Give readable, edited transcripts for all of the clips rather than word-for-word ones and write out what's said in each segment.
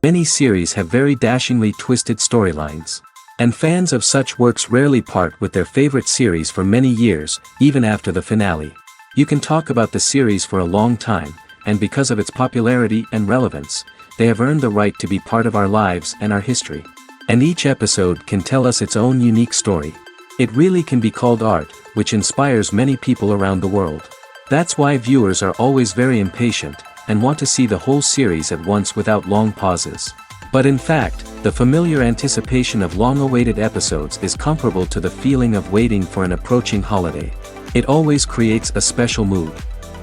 Many series have very dashingly twisted storylines. And fans of such works rarely part with their favorite series for many years, even after the finale. You can talk about the series for a long time, and because of its popularity and relevance, they have earned the right to be part of our lives and our history. And each episode can tell us its own unique story. It really can be called art, which inspires many people around the world. That's why viewers are always very impatient, and want to see the whole series at once without long pauses. But in fact, the familiar anticipation of long-awaited episodes is comparable to the feeling of waiting for an approaching holiday. It always creates a special mood.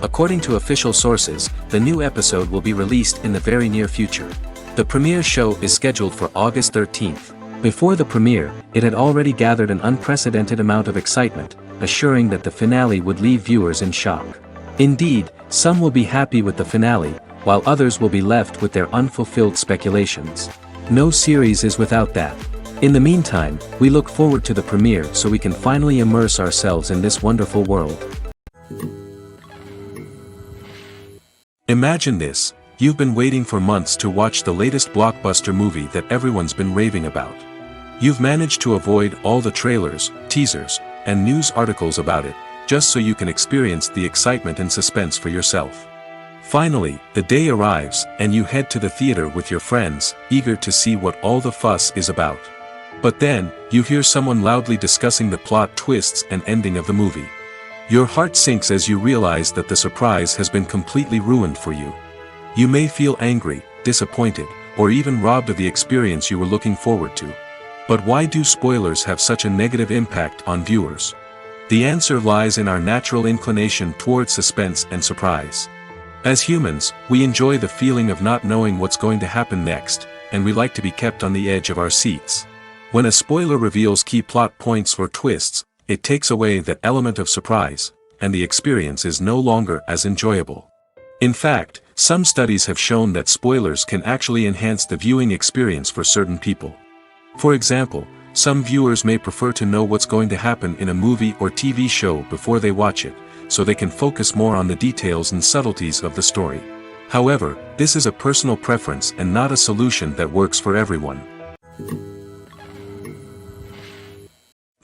According to official sources, the new episode will be released in the very near future. The premiere show is scheduled for August 13th. Before the premiere, it had already gathered an unprecedented amount of excitement, assuring that the finale would leave viewers in shock. Indeed, some will be happy with the finale, while others will be left with their unfulfilled speculations. No series is without that. In the meantime, we look forward to the premiere so we can finally immerse ourselves in this wonderful world. Imagine this: you've been waiting for months to watch the latest blockbuster movie that everyone's been raving about. You've managed to avoid all the trailers, teasers, and news articles about it, just so you can experience the excitement and suspense for yourself. Finally, the day arrives, and you head to the theater with your friends, eager to see what all the fuss is about. But then, you hear someone loudly discussing the plot twists and ending of the movie. Your heart sinks as you realize that the surprise has been completely ruined for you. You may feel angry, disappointed, or even robbed of the experience you were looking forward to. But why do spoilers have such a negative impact on viewers? The answer lies in our natural inclination toward suspense and surprise. As humans, we enjoy the feeling of not knowing what's going to happen next, and we like to be kept on the edge of our seats. When a spoiler reveals key plot points or twists, it takes away that element of surprise, and the experience is no longer as enjoyable. In fact, some studies have shown that spoilers can actually enhance the viewing experience for certain people. For example, some viewers may prefer to know what's going to happen in a movie or TV show before they watch it, so they can focus more on the details and subtleties of the story. However, this is a personal preference and not a solution that works for everyone.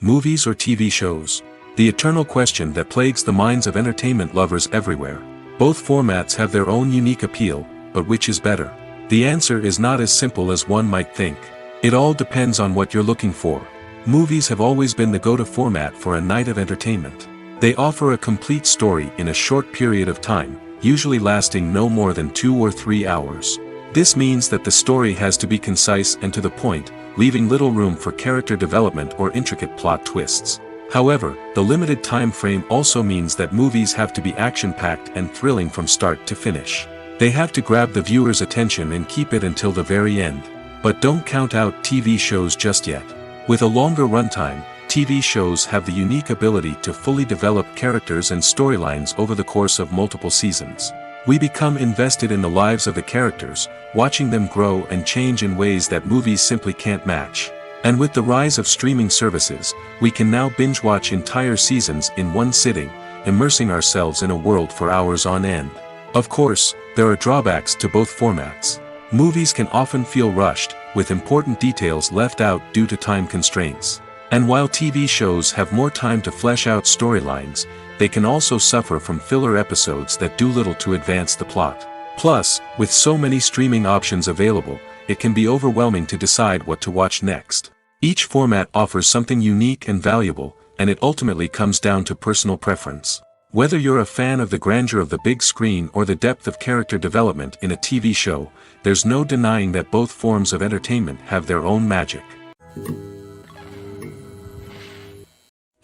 Movies or TV shows? The eternal question that plagues the minds of entertainment lovers everywhere. Both formats have their own unique appeal, but which is better? The answer is not as simple as one might think. It all depends on what you're looking for. Movies have always been the go-to format for a night of entertainment. They offer a complete story in a short period of time, usually lasting no more than 2 or 3 hours. This means that the story has to be concise and to the point, leaving little room for character development or intricate plot twists. However, the limited time frame also means that movies have to be action-packed and thrilling from start to finish. They have to grab the viewer's attention and keep it until the very end. But don't count out TV shows just yet. With a longer runtime, TV shows have the unique ability to fully develop characters and storylines over the course of multiple seasons. We become invested in the lives of the characters, watching them grow and change in ways that movies simply can't match. And with the rise of streaming services, we can now binge-watch entire seasons in one sitting, immersing ourselves in a world for hours on end. Of course, there are drawbacks to both formats. Movies can often feel rushed, with important details left out due to time constraints. And while TV shows have more time to flesh out storylines, they can also suffer from filler episodes that do little to advance the plot. Plus, with so many streaming options available, it can be overwhelming to decide what to watch next. Each format offers something unique and valuable, and it ultimately comes down to personal preference. Whether you're a fan of the grandeur of the big screen or the depth of character development in a TV show, there's no denying that both forms of entertainment have their own magic.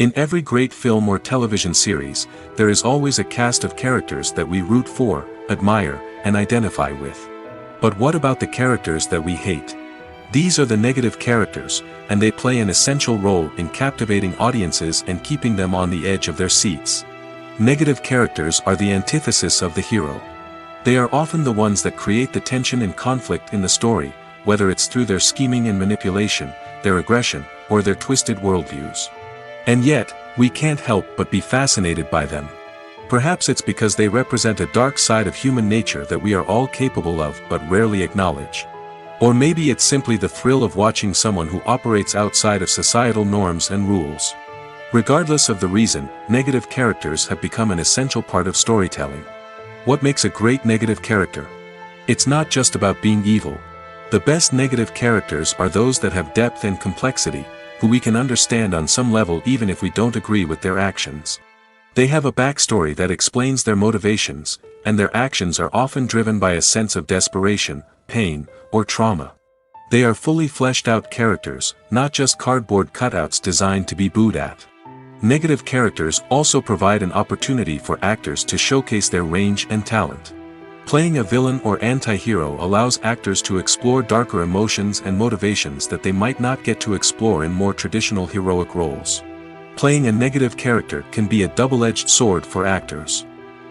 In every great film or television series, there is always a cast of characters that we root for, admire, and identify with. But what about the characters that we hate? These are the negative characters, and they play an essential role in captivating audiences and keeping them on the edge of their seats. Negative characters are the antithesis of the hero. They are often the ones that create the tension and conflict in the story, whether it's through their scheming and manipulation, their aggression, or their twisted worldviews. And yet, we can't help but be fascinated by them. Perhaps it's because they represent a dark side of human nature that we are all capable of but rarely acknowledge. Or maybe it's simply the thrill of watching someone who operates outside of societal norms and rules. Regardless of the reason, negative characters have become an essential part of storytelling. What makes a great negative character? It's not just about being evil. The best negative characters are those that have depth and complexity, who we can understand on some level even if we don't agree with their actions. They have a backstory that explains their motivations, and their actions are often driven by a sense of desperation, pain, or trauma. They are fully fleshed out characters, not just cardboard cutouts designed to be booed at. Negative characters also provide an opportunity for actors to showcase their range and talent. Playing a villain or anti-hero allows actors to explore darker emotions and motivations that they might not get to explore in more traditional heroic roles. Playing a negative character can be a double-edged sword for actors.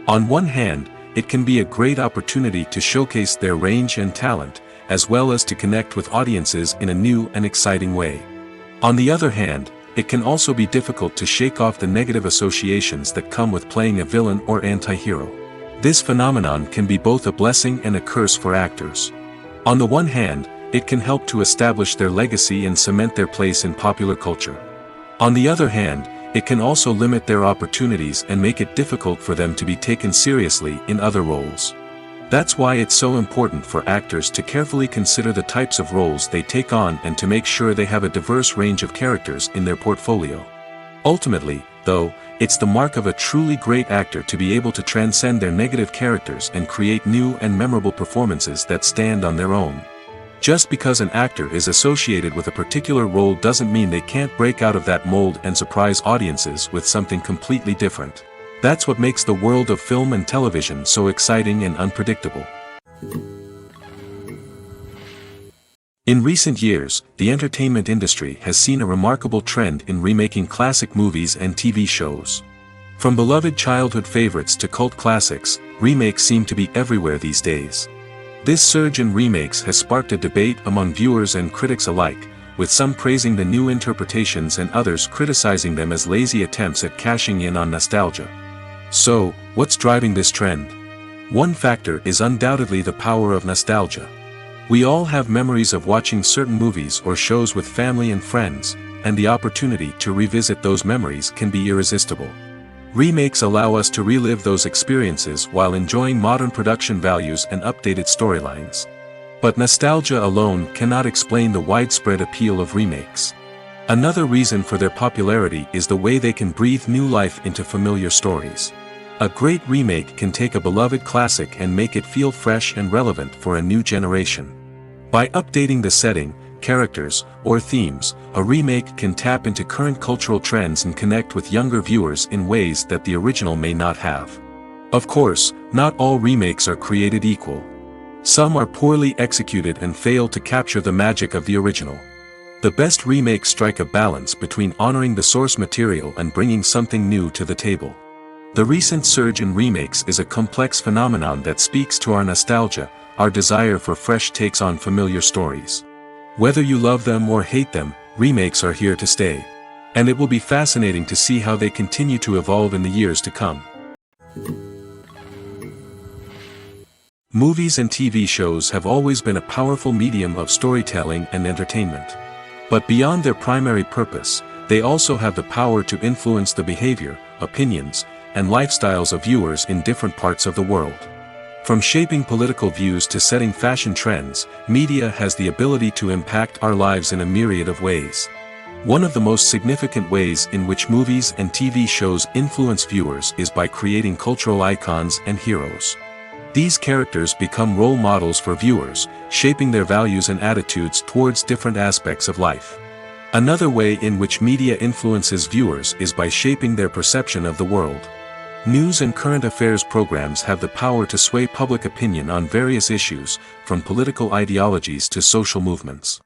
On one hand, it can be a great opportunity to showcase their range and talent, as well as to connect with audiences in a new and exciting way. On the other hand, it can also be difficult to shake off the negative associations that come with playing a villain or anti-hero. This phenomenon can be both a blessing and a curse for actors. On the one hand, it can help to establish their legacy and cement their place in popular culture. On the other hand, it can also limit their opportunities and make it difficult for them to be taken seriously in other roles. That's why it's so important for actors to carefully consider the types of roles they take on and to make sure they have a diverse range of characters in their portfolio. Ultimately, though, it's the mark of a truly great actor to be able to transcend their negative characters and create new and memorable performances that stand on their own. Just because an actor is associated with a particular role doesn't mean they can't break out of that mold and surprise audiences with something completely different. That's what makes the world of film and television so exciting and unpredictable. In recent years, the entertainment industry has seen a remarkable trend in remaking classic movies and TV shows. From beloved childhood favorites to cult classics, remakes seem to be everywhere these days. This surge in remakes has sparked a debate among viewers and critics alike, with some praising the new interpretations and others criticizing them as lazy attempts at cashing in on nostalgia. So, what's driving this trend? One factor is undoubtedly the power of nostalgia. We all have memories of watching certain movies or shows with family and friends, and the opportunity to revisit those memories can be irresistible. Remakes allow us to relive those experiences while enjoying modern production values and updated storylines. But nostalgia alone cannot explain the widespread appeal of remakes. Another reason for their popularity is the way they can breathe new life into familiar stories. A great remake can take a beloved classic and make it feel fresh and relevant for a new generation. By updating the setting, characters, or themes, a remake can tap into current cultural trends and connect with younger viewers in ways that the original may not have. Of course, not all remakes are created equal. Some are poorly executed and fail to capture the magic of the original. The best remakes strike a balance between honoring the source material and bringing something new to the table. The recent surge in remakes is a complex phenomenon that speaks to our nostalgia, our desire for fresh takes on familiar stories. Whether you love them or hate them, remakes are here to stay. And it will be fascinating to see how they continue to evolve in the years to come. Movies and TV shows have always been a powerful medium of storytelling and entertainment. But beyond their primary purpose, they also have the power to influence the behavior, opinions, and lifestyles of viewers in different parts of the world. From shaping political views to setting fashion trends, media has the ability to impact our lives in a myriad of ways. One of the most significant ways in which movies and TV shows influence viewers is by creating cultural icons and heroes. These characters become role models for viewers, shaping their values and attitudes towards different aspects of life. Another way in which media influences viewers is by shaping their perception of the world. News and current affairs programs have the power to sway public opinion on various issues, from political ideologies to social movements.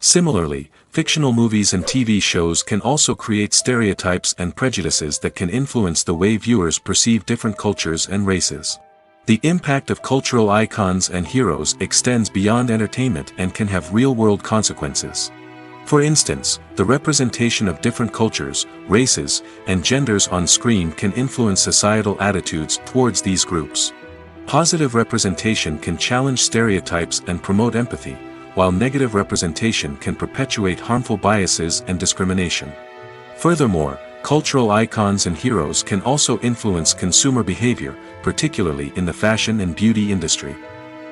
Similarly, fictional movies and TV shows can also create stereotypes and prejudices that can influence the way viewers perceive different cultures and races. The impact of cultural icons and heroes extends beyond entertainment and can have real-world consequences. For instance, the representation of different cultures, races, and genders on screen can influence societal attitudes towards these groups. Positive representation can challenge stereotypes and promote empathy, while negative representation can perpetuate harmful biases and discrimination. Furthermore, cultural icons and heroes can also influence consumer behavior, particularly in the fashion and beauty industry.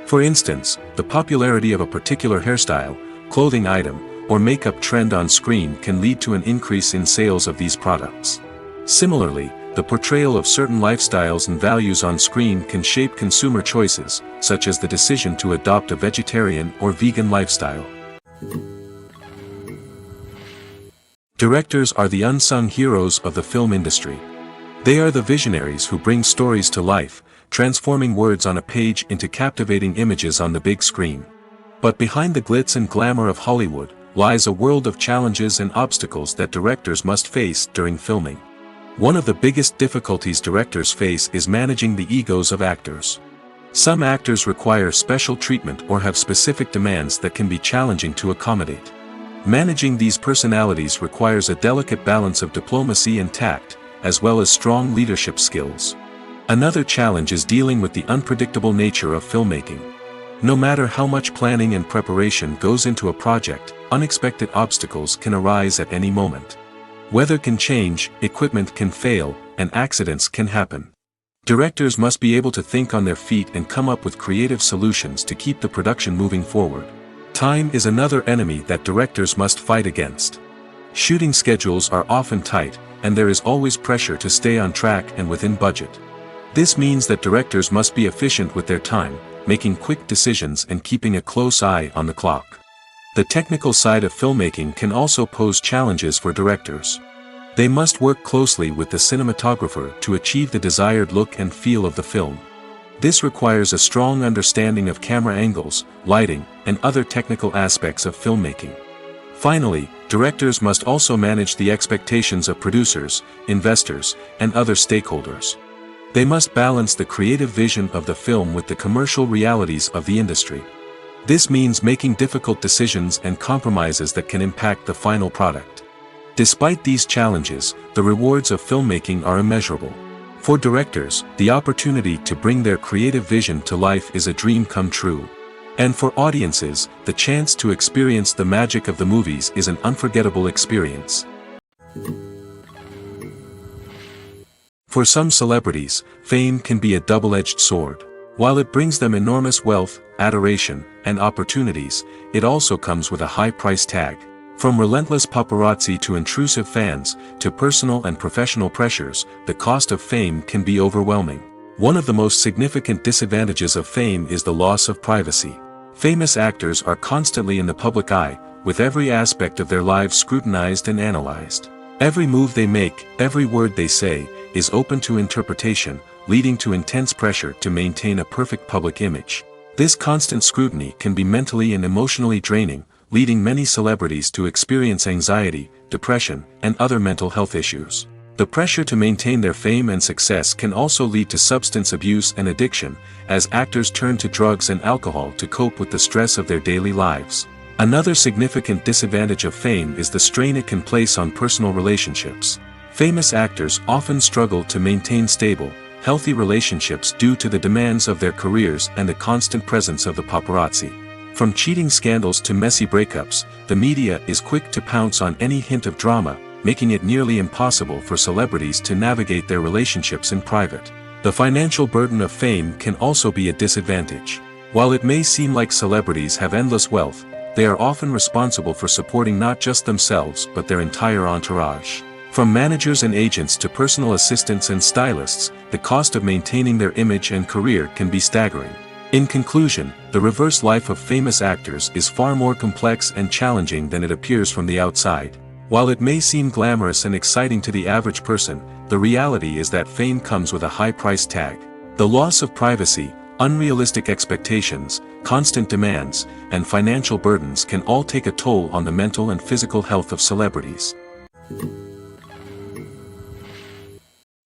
For instance, the popularity of a particular hairstyle, clothing item, or makeup trend on screen can lead to an increase in sales of these products. Similarly, the portrayal of certain lifestyles and values on screen can shape consumer choices, such as the decision to adopt a vegetarian or vegan lifestyle. Directors are the unsung heroes of the film industry. They are the visionaries who bring stories to life, transforming words on a page into captivating images on the big screen. But behind the glitz and glamour of Hollywood, lies a world of challenges and obstacles that directors must face during filming. One of the biggest difficulties directors face is managing the egos of actors. Some actors require special treatment or have specific demands that can be challenging to accommodate. Managing these personalities requires a delicate balance of diplomacy and tact, as well as strong leadership skills. Another challenge is dealing with the unpredictable nature of filmmaking. No matter how much planning and preparation goes into a project, unexpected obstacles can arise at any moment. Weather can change, equipment can fail, and accidents can happen. Directors must be able to think on their feet and come up with creative solutions to keep the production moving forward. Time is another enemy that directors must fight against. Shooting schedules are often tight, and there is always pressure to stay on track and within budget. This means that directors must be efficient with their time, making quick decisions and keeping a close eye on the clock. The technical side of filmmaking can also pose challenges for directors. They must work closely with the cinematographer to achieve the desired look and feel of the film. This requires a strong understanding of camera angles, lighting, and other technical aspects of filmmaking. Finally, directors must also manage the expectations of producers, investors, and other stakeholders. They must balance the creative vision of the film with the commercial realities of the industry. This means making difficult decisions and compromises that can impact the final product. Despite these challenges, the rewards of filmmaking are immeasurable. For directors, the opportunity to bring their creative vision to life is a dream come true. And for audiences, the chance to experience the magic of the movies is an unforgettable experience. For some celebrities, fame can be a double-edged sword. While it brings them enormous wealth, adoration, and opportunities, it also comes with a high price tag. From relentless paparazzi to intrusive fans, to personal and professional pressures, the cost of fame can be overwhelming. One of the most significant disadvantages of fame is the loss of privacy. Famous actors are constantly in the public eye, with every aspect of their lives scrutinized and analyzed. Every move they make, every word they say, is open to interpretation, leading to intense pressure to maintain a perfect public image. This constant scrutiny can be mentally and emotionally draining, leading many celebrities to experience anxiety, depression, and other mental health issues. The pressure to maintain their fame and success can also lead to substance abuse and addiction, as actors turn to drugs and alcohol to cope with the stress of their daily lives. Another significant disadvantage of fame is the strain it can place on personal relationships. Famous actors often struggle to maintain stable, healthy relationships due to the demands of their careers and the constant presence of the paparazzi. From cheating scandals to messy breakups, the media is quick to pounce on any hint of drama, making it nearly impossible for celebrities to navigate their relationships in private. The financial burden of fame can also be a disadvantage. While it may seem like celebrities have endless wealth, they are often responsible for supporting not just themselves but their entire entourage. From managers and agents to personal assistants and stylists, the cost of maintaining their image and career can be staggering. In conclusion, the reverse life of famous actors is far more complex and challenging than it appears from the outside. While it may seem glamorous and exciting to the average person, the reality is that fame comes with a high price tag. The loss of privacy, unrealistic expectations, constant demands, and financial burdens can all take a toll on the mental and physical health of celebrities.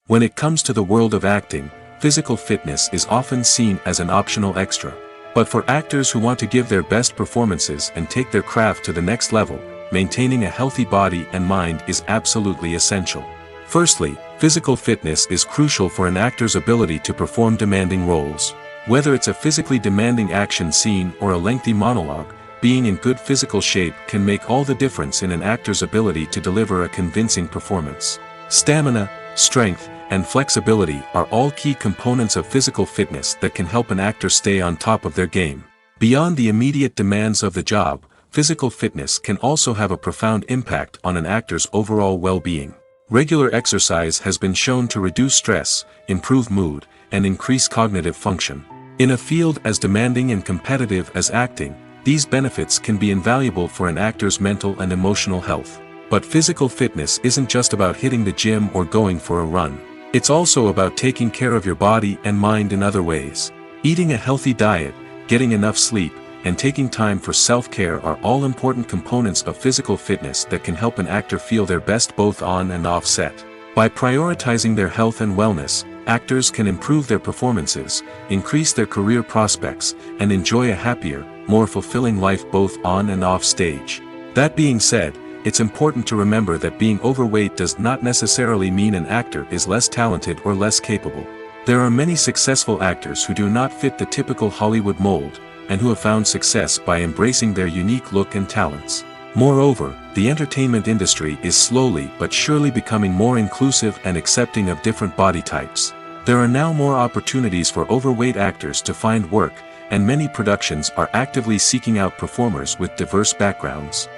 When it comes to the world of acting, physical fitness is often seen as an optional extra. But for actors who want to give their best performances and take their craft to the next level, maintaining a healthy body and mind is absolutely essential. Firstly, physical fitness is crucial for an actor's ability to perform demanding roles. Whether it's a physically demanding action scene or a lengthy monologue, being in good physical shape can make all the difference in an actor's ability to deliver a convincing performance. Stamina, strength, and flexibility are all key components of physical fitness that can help an actor stay on top of their game. Beyond the immediate demands of the job, physical fitness can also have a profound impact on an actor's overall well-being. Regular exercise has been shown to reduce stress, improve mood, and increase cognitive function. In a field as demanding and competitive as acting, these benefits can be invaluable for an actor's mental and emotional health. But physical fitness isn't just about hitting the gym or going for a run. It's also about taking care of your body and mind in other ways. Eating a healthy diet, getting enough sleep, and taking time for self-care are all important components of physical fitness that can help an actor feel their best both on and off set. By prioritizing their health and wellness, actors can improve their performances, increase their career prospects, and enjoy a happier, more fulfilling life both on and off stage. That being said, it's important to remember that being overweight does not necessarily mean an actor is less talented or less capable. There are many successful actors who do not fit the typical Hollywood mold, and who have found success by embracing their unique look and talents. Moreover, the entertainment industry is slowly but surely becoming more inclusive and accepting of different body types. There are now more opportunities for overweight actors to find work, and many productions are actively seeking out performers with diverse backgrounds.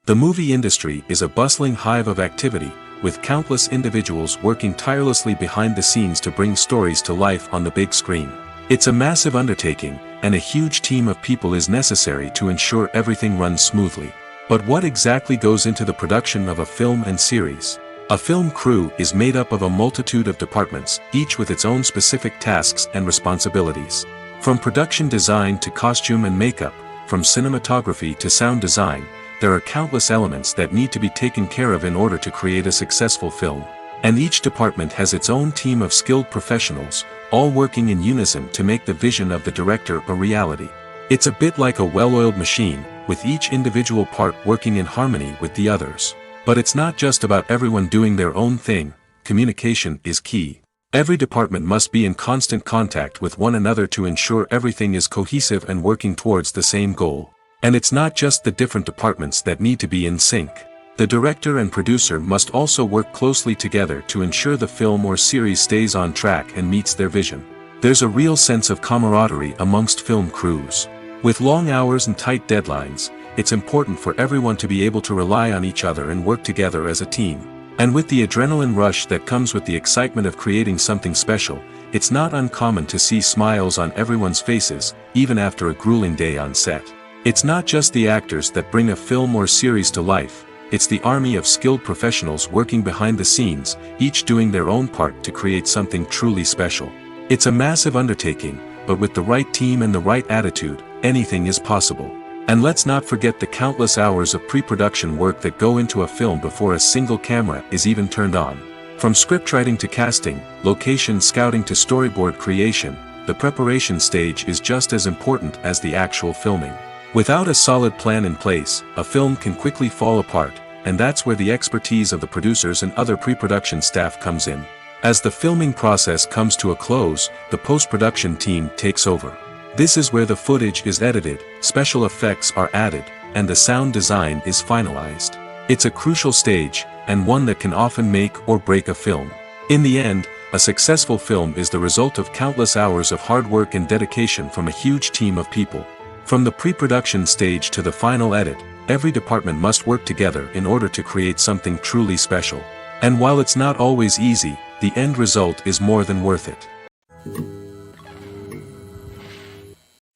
The movie industry is a bustling hive of activity, with countless individuals working tirelessly behind the scenes to bring stories to life on the big screen. It's a massive undertaking, and a huge team of people is necessary to ensure everything runs smoothly. But what exactly goes into the production of a film and series? A film crew is made up of a multitude of departments, each with its own specific tasks and responsibilities. From production design to costume and makeup, from cinematography to sound design, there are countless elements that need to be taken care of in order to create a successful film. And each department has its own team of skilled professionals, all working in unison to make the vision of the director a reality. It's a bit like a well-oiled machine, with each individual part working in harmony with the others. But it's not just about everyone doing their own thing. Communication is key. Every department must be in constant contact with one another to ensure everything is cohesive and working towards the same goal. And it's not just the different departments that need to be in sync. The director and producer must also work closely together to ensure the film or series stays on track and meets their vision. There's a real sense of camaraderie amongst film crews. With long hours and tight deadlines, it's important for everyone to be able to rely on each other and work together as a team. And with the adrenaline rush that comes with the excitement of creating something special, it's not uncommon to see smiles on everyone's faces, even after a grueling day on set. It's not just the actors that bring a film or series to life, it's the army of skilled professionals working behind the scenes, each doing their own part to create something truly special. It's a massive undertaking, but with the right team and the right attitude, anything is possible. And let's not forget the countless hours of pre-production work that go into a film before a single camera is even turned on. From scriptwriting to casting, location scouting to storyboard creation, the preparation stage is just as important as the actual filming. Without a solid plan in place, a film can quickly fall apart, and that's where the expertise of the producers and other pre-production staff comes in. As the filming process comes to a close, the post-production team takes over. This is where the footage is edited, special effects are added, and the sound design is finalized. It's a crucial stage, and one that can often make or break a film. In the end, a successful film is the result of countless hours of hard work and dedication from a huge team of people. From the pre-production stage to the final edit, every department must work together in order to create something truly special. And while it's not always easy, the end result is more than worth it.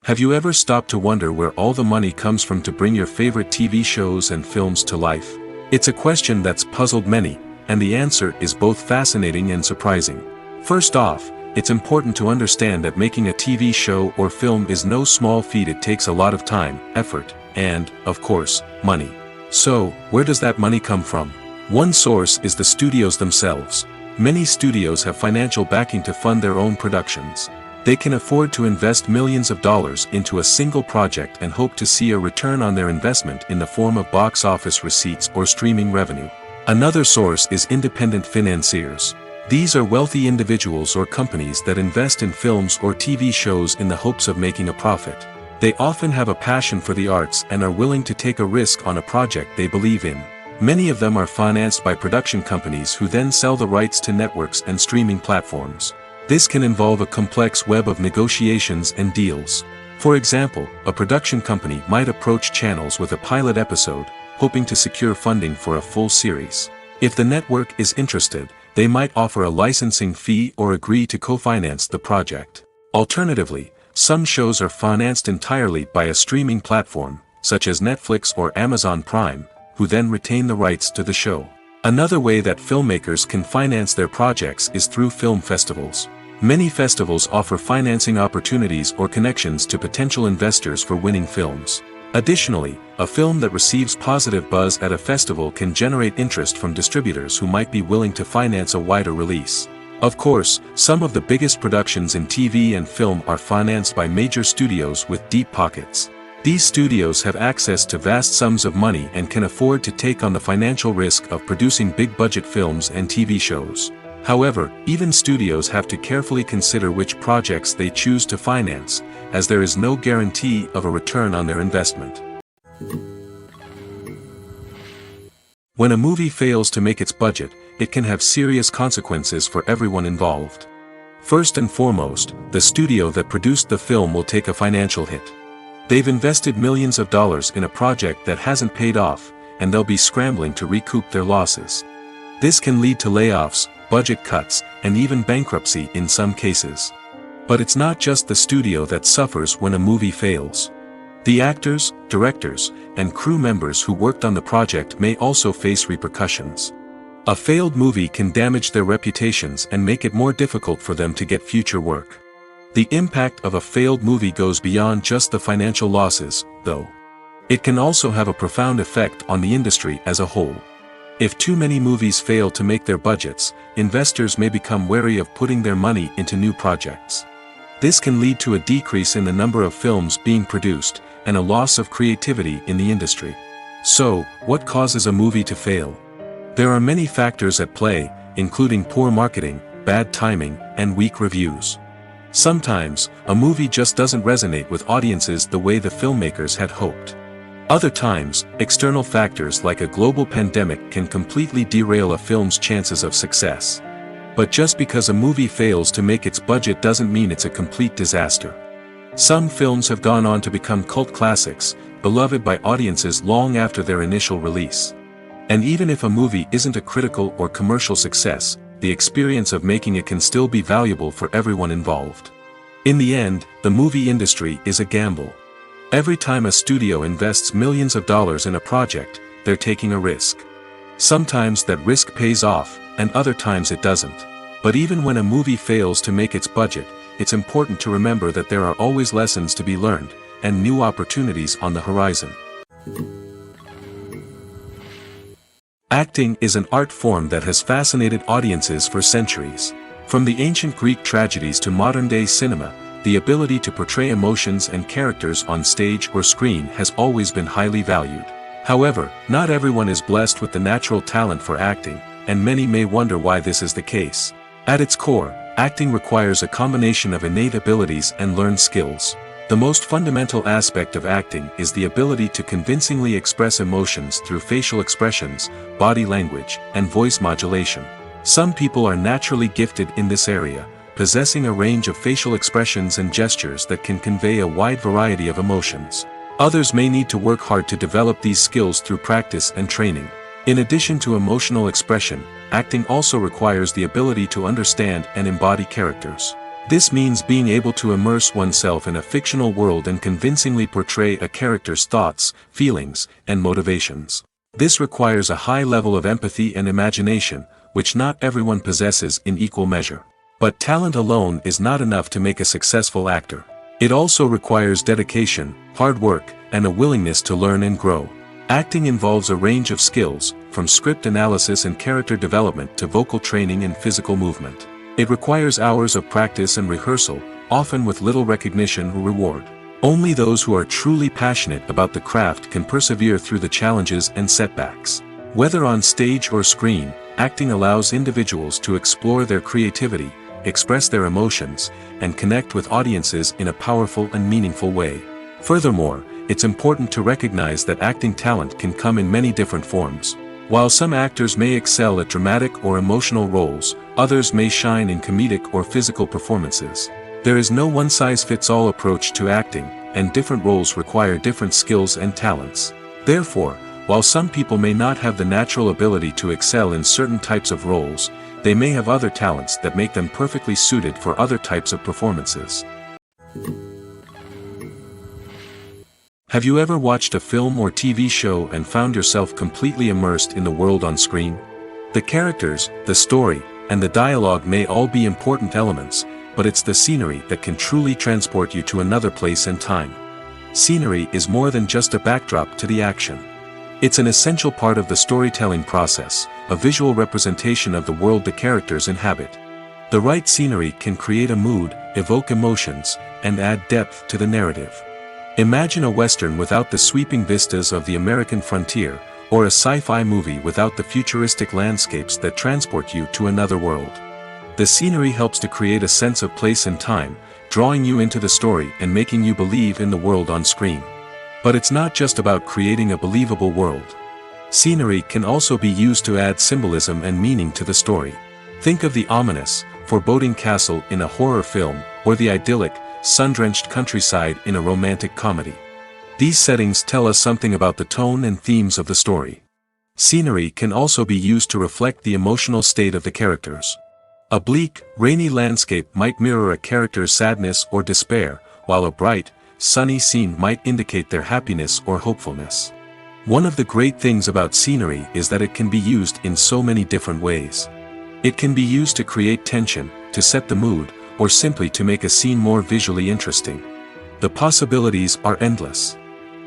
Have you ever stopped to wonder where all the money comes from to bring your favorite TV shows and films to life? It's a question that's puzzled many, and the answer is both fascinating and surprising. First off, it's important to understand that making a TV show or film is no small feat. It takes a lot of time, effort, and, of course, money. So, where does that money come from? One source is the studios themselves. Many studios have financial backing to fund their own productions. They can afford to invest millions of dollars into a single project and hope to see a return on their investment in the form of box office receipts or streaming revenue. Another source is independent financiers. These are wealthy individuals or companies that invest in films or TV shows in the hopes of making a profit. They often have a passion for the arts and are willing to take a risk on a project they believe in. Many of them are financed by production companies who then sell the rights to networks and streaming platforms. This can involve a complex web of negotiations and deals. For example, a production company might approach channels with a pilot episode, hoping to secure funding for a full series. If the network is interested, they might offer a licensing fee or agree to co-finance the project. Alternatively, some shows are financed entirely by a streaming platform, such as Netflix or Amazon Prime, who then retain the rights to the show. Another way that filmmakers can finance their projects is through film festivals. Many festivals offer financing opportunities or connections to potential investors for winning films. Additionally, a film that receives positive buzz at a festival can generate interest from distributors who might be willing to finance a wider release. Of course, some of the biggest productions in TV and film are financed by major studios with deep pockets. These studios have access to vast sums of money and can afford to take on the financial risk of producing big-budget films and TV shows. However, even studios have to carefully consider which projects they choose to finance, as there is no guarantee of a return on their investment. When a movie fails to make its budget, it can have serious consequences for everyone involved. First and foremost, the studio that produced the film will take a financial hit. They've invested millions of dollars in a project that hasn't paid off, and they'll be scrambling to recoup their losses. This can lead to layoffs, budget cuts, and even bankruptcy in some cases. But it's not just the studio that suffers when a movie fails. The actors, directors, and crew members who worked on the project may also face repercussions. A failed movie can damage their reputations and make it more difficult for them to get future work. The impact of a failed movie goes beyond just the financial losses, though. It can also have a profound effect on the industry as a whole. If too many movies fail to make their budgets, investors may become wary of putting their money into new projects. This can lead to a decrease in the number of films being produced, and a loss of creativity in the industry. So, what causes a movie to fail? There are many factors at play, including poor marketing, bad timing, and weak reviews. Sometimes, a movie just doesn't resonate with audiences the way the filmmakers had hoped. Other times, external factors like a global pandemic can completely derail a film's chances of success. But just because a movie fails to make its budget doesn't mean it's a complete disaster. Some films have gone on to become cult classics, beloved by audiences long after their initial release. And even if a movie isn't a critical or commercial success, the experience of making it can still be valuable for everyone involved. In the end, the movie industry is a gamble. Every time a studio invests millions of dollars in a project, they're taking a risk. Sometimes that risk pays off, and other times it doesn't. But even when a movie fails to make its budget, it's important to remember that there are always lessons to be learned, and new opportunities on the horizon. Acting is an art form that has fascinated audiences for centuries. From the ancient Greek tragedies to modern-day cinema, the ability to portray emotions and characters on stage or screen has always been highly valued. However, not everyone is blessed with the natural talent for acting, and many may wonder why this is the case. At its core, acting requires a combination of innate abilities and learned skills. The most fundamental aspect of acting is the ability to convincingly express emotions through facial expressions, body language, and voice modulation. Some people are naturally gifted in this area, possessing a range of facial expressions and gestures that can convey a wide variety of emotions. Others may need to work hard to develop these skills through practice and training. In addition to emotional expression, acting also requires the ability to understand and embody characters. This means being able to immerse oneself in a fictional world and convincingly portray a character's thoughts, feelings, and motivations. This requires a high level of empathy and imagination, which not everyone possesses in equal measure. But talent alone is not enough to make a successful actor. It also requires dedication, hard work, and a willingness to learn and grow. Acting involves a range of skills, from script analysis and character development to vocal training and physical movement. It requires hours of practice and rehearsal, often with little recognition or reward. Only those who are truly passionate about the craft can persevere through the challenges and setbacks. Whether on stage or screen, acting allows individuals to explore their creativity, express their emotions, and connect with audiences in a powerful and meaningful way. Furthermore, it's important to recognize that acting talent can come in many different forms. While some actors may excel at dramatic or emotional roles, others may shine in comedic or physical performances. There is no one-size-fits-all approach to acting, and different roles require different skills and talents. Therefore, while some people may not have the natural ability to excel in certain types of roles, they may have other talents that make them perfectly suited for other types of performances. Have you ever watched a film or TV show and found yourself completely immersed in the world on screen? The characters, the story, and the dialogue may all be important elements, but it's the scenery that can truly transport you to another place and time. Scenery is more than just a backdrop to the action. It's an essential part of the storytelling process, a visual representation of the world the characters inhabit. The right scenery can create a mood, evoke emotions, and add depth to the narrative. Imagine a Western without the sweeping vistas of the American frontier, or a sci-fi movie without the futuristic landscapes that transport you to another world. The scenery helps to create a sense of place and time, drawing you into the story and making you believe in the world on screen. But it's not just about creating a believable world. Scenery can also be used to add symbolism and meaning to the story. Think of the ominous, foreboding castle in a horror film, or the idyllic, sun-drenched countryside in a romantic comedy. These settings tell us something about the tone and themes of the story. Scenery can also be used to reflect the emotional state of the characters. A bleak, rainy landscape might mirror a character's sadness or despair, while a bright, sunny scene might indicate their happiness or hopefulness. One of the great things about scenery is that it can be used in so many different ways. It can be used to create tension, to set the mood, or simply to make a scene more visually interesting. The possibilities are endless.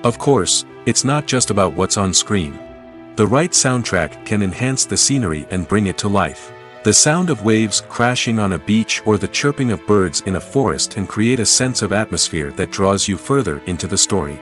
Of course, it's not just about what's on screen. The right soundtrack can enhance the scenery and bring it to life. The sound of waves crashing on a beach or the chirping of birds in a forest can create a sense of atmosphere that draws you further into the story.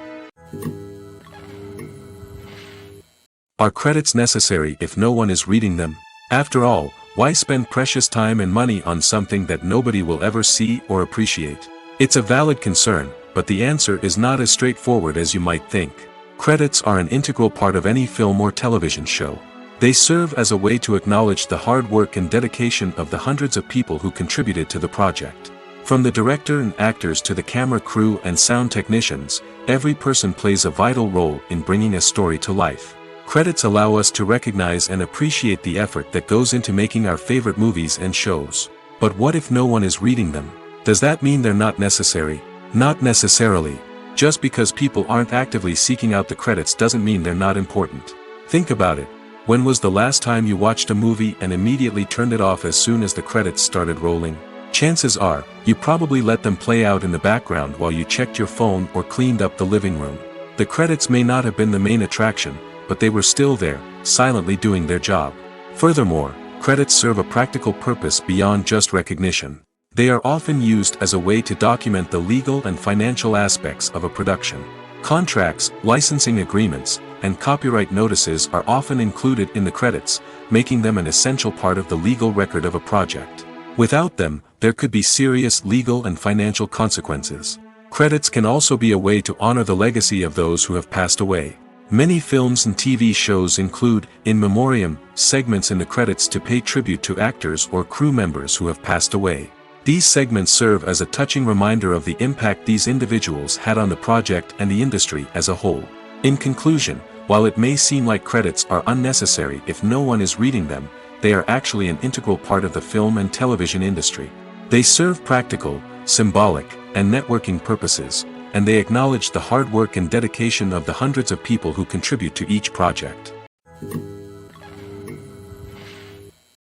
Are credits necessary if no one is reading them? After all, why spend precious time and money on something that nobody will ever see or appreciate? It's a valid concern, but the answer is not as straightforward as you might think. Credits are an integral part of any film or television show. They serve as a way to acknowledge the hard work and dedication of the hundreds of people who contributed to the project. From the director and actors to the camera crew and sound technicians, every person plays a vital role in bringing a story to life. Credits allow us to recognize and appreciate the effort that goes into making our favorite movies and shows. But what if no one is reading them? Does that mean they're not necessary? Not necessarily. Just because people aren't actively seeking out the credits doesn't mean they're not important. Think about it. When was the last time you watched a movie and immediately turned it off as soon as the credits started rolling? Chances are, you probably let them play out in the background while you checked your phone or cleaned up the living room. The credits may not have been the main attraction, but they were still there, silently doing their job. Furthermore, credits serve a practical purpose beyond just recognition. They are often used as a way to document the legal and financial aspects of a production. Contracts, licensing agreements, and copyright notices are often included in the credits, making them an essential part of the legal record of a project. Without them, there could be serious legal and financial consequences. Credits can also be a way to honor the legacy of those who have passed away. Many films and TV shows include, in memoriam, segments in the credits to pay tribute to actors or crew members who have passed away. These segments serve as a touching reminder of the impact these individuals had on the project and the industry as a whole. In conclusion, while it may seem like credits are unnecessary if no one is reading them, they are actually an integral part of the film and television industry. They serve practical, symbolic, and networking purposes, and they acknowledge the hard work and dedication of the hundreds of people who contribute to each project.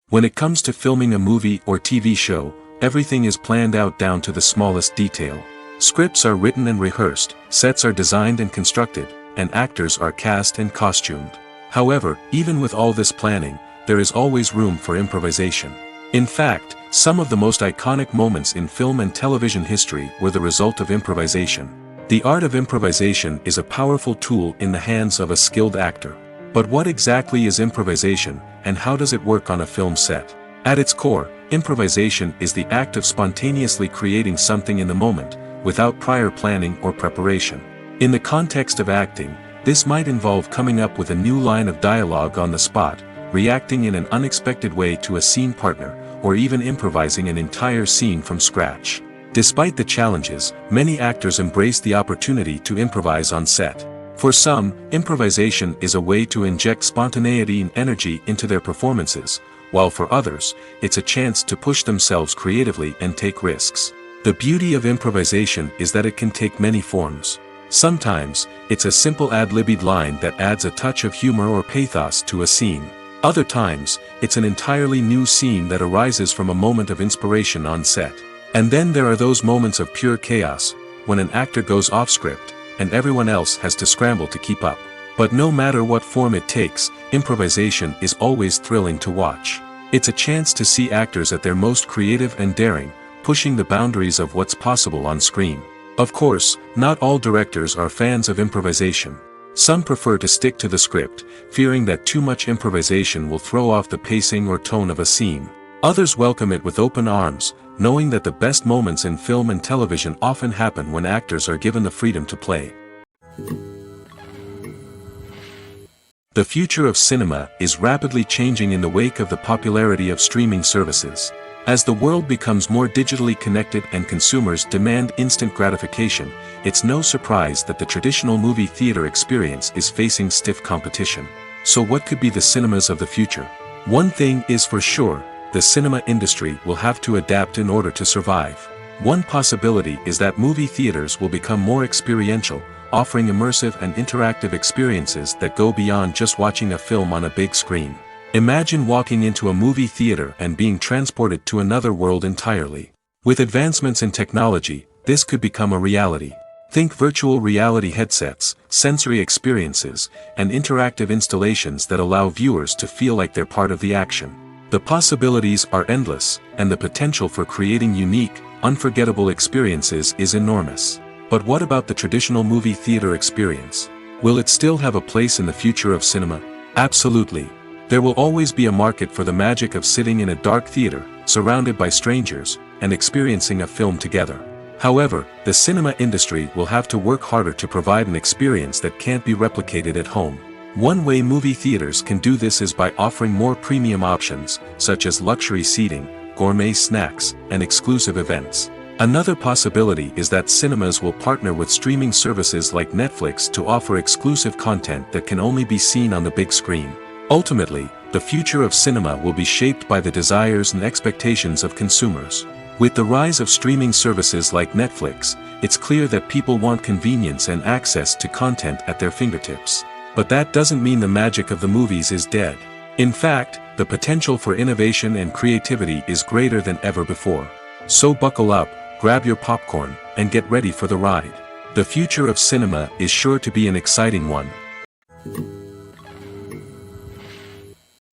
When it comes to filming a movie or TV show, everything is planned out down to the smallest detail. Scripts are written and rehearsed, sets are designed and constructed, and actors are cast and costumed. However, even with all this planning, there is always room for improvisation. In fact, some of the most iconic moments in film and television history were the result of improvisation. The art of improvisation is a powerful tool in the hands of a skilled actor. But what exactly is improvisation, and how does it work on a film set? At its core, improvisation is the act of spontaneously creating something in the moment, without prior planning or preparation. In the context of acting, this might involve coming up with a new line of dialogue on the spot, reacting in an unexpected way to a scene partner, or even improvising an entire scene from scratch. Despite the challenges, many actors embrace the opportunity to improvise on set. For some, improvisation is a way to inject spontaneity and energy into their performances, while for others, it's a chance to push themselves creatively and take risks. The beauty of improvisation is that it can take many forms. Sometimes, it's a simple ad-libbed line that adds a touch of humor or pathos to a scene. Other times, it's an entirely new scene that arises from a moment of inspiration on set. And then there are those moments of pure chaos, when an actor goes off script, and everyone else has to scramble to keep up. But no matter what form it takes, improvisation is always thrilling to watch. It's a chance to see actors at their most creative and daring, pushing the boundaries of what's possible on screen. Of course, not all directors are fans of improvisation. Some prefer to stick to the script, fearing that too much improvisation will throw off the pacing or tone of a scene. Others welcome it with open arms, knowing that the best moments in film and television often happen when actors are given the freedom to play. The future of cinema is rapidly changing in the wake of the popularity of streaming services. As the world becomes more digitally connected and consumers demand instant gratification, it's no surprise that the traditional movie theater experience is facing stiff competition. So what could be the cinemas of the future? One thing is for sure, the cinema industry will have to adapt in order to survive. One possibility is that movie theaters will become more experiential, offering immersive and interactive experiences that go beyond just watching a film on a big screen. Imagine walking into a movie theater and being transported to another world entirely. With advancements in technology, this could become a reality. Think virtual reality headsets, sensory experiences, and interactive installations that allow viewers to feel like they're part of the action. The possibilities are endless, and the potential for creating unique, unforgettable experiences is enormous. But what about the traditional movie theater experience? Will it still have a place in the future of cinema? Absolutely. There will always be a market for the magic of sitting in a dark theater, surrounded by strangers, and experiencing a film together. However, the cinema industry will have to work harder to provide an experience that can't be replicated at home. One way movie theaters can do this is by offering more premium options, such as luxury seating, gourmet snacks, and exclusive events. Another possibility is that cinemas will partner with streaming services like Netflix to offer exclusive content that can only be seen on the big screen. Ultimately, the future of cinema will be shaped by the desires and expectations of consumers. With the rise of streaming services like Netflix, it's clear that people want convenience and access to content at their fingertips. But that doesn't mean the magic of the movies is dead. In fact, the potential for innovation and creativity is greater than ever before. So buckle up, grab your popcorn, and get ready for the ride. The future of cinema is sure to be an exciting one.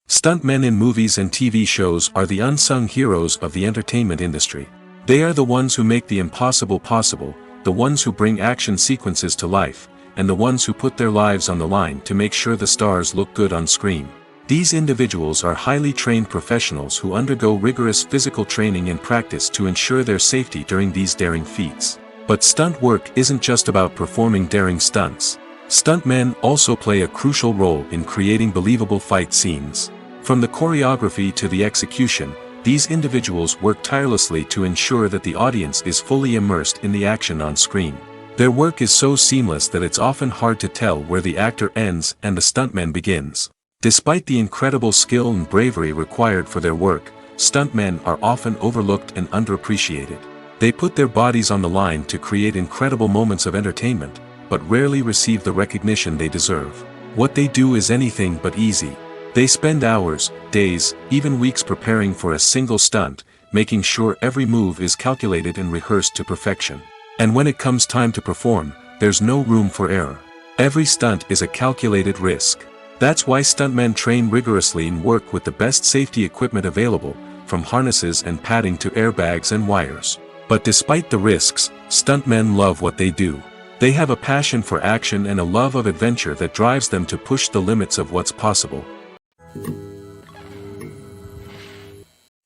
Stuntmen in movies and TV shows are the unsung heroes of the entertainment industry. They are the ones who make the impossible possible, the ones who bring action sequences to life, and the ones who put their lives on the line to make sure the stars look good on screen. These individuals are highly trained professionals who undergo rigorous physical training and practice to ensure their safety during these daring feats. But stunt work isn't just about performing daring stunts. Stuntmen also play a crucial role in creating believable fight scenes. From the choreography to the execution, these individuals work tirelessly to ensure that the audience is fully immersed in the action on screen. Their work is so seamless that it's often hard to tell where the actor ends and the stuntman begins. Despite the incredible skill and bravery required for their work, stuntmen are often overlooked and underappreciated. They put their bodies on the line to create incredible moments of entertainment, but rarely receive the recognition they deserve. What they do is anything but easy. They spend hours, days, even weeks preparing for a single stunt, making sure every move is calculated and rehearsed to perfection. And when it comes time to perform, there's no room for error. Every stunt is a calculated risk. That's why stuntmen train rigorously and work with the best safety equipment available, from harnesses and padding to airbags and wires. But despite the risks, stuntmen love what they do. They have a passion for action and a love of adventure that drives them to push the limits of what's possible.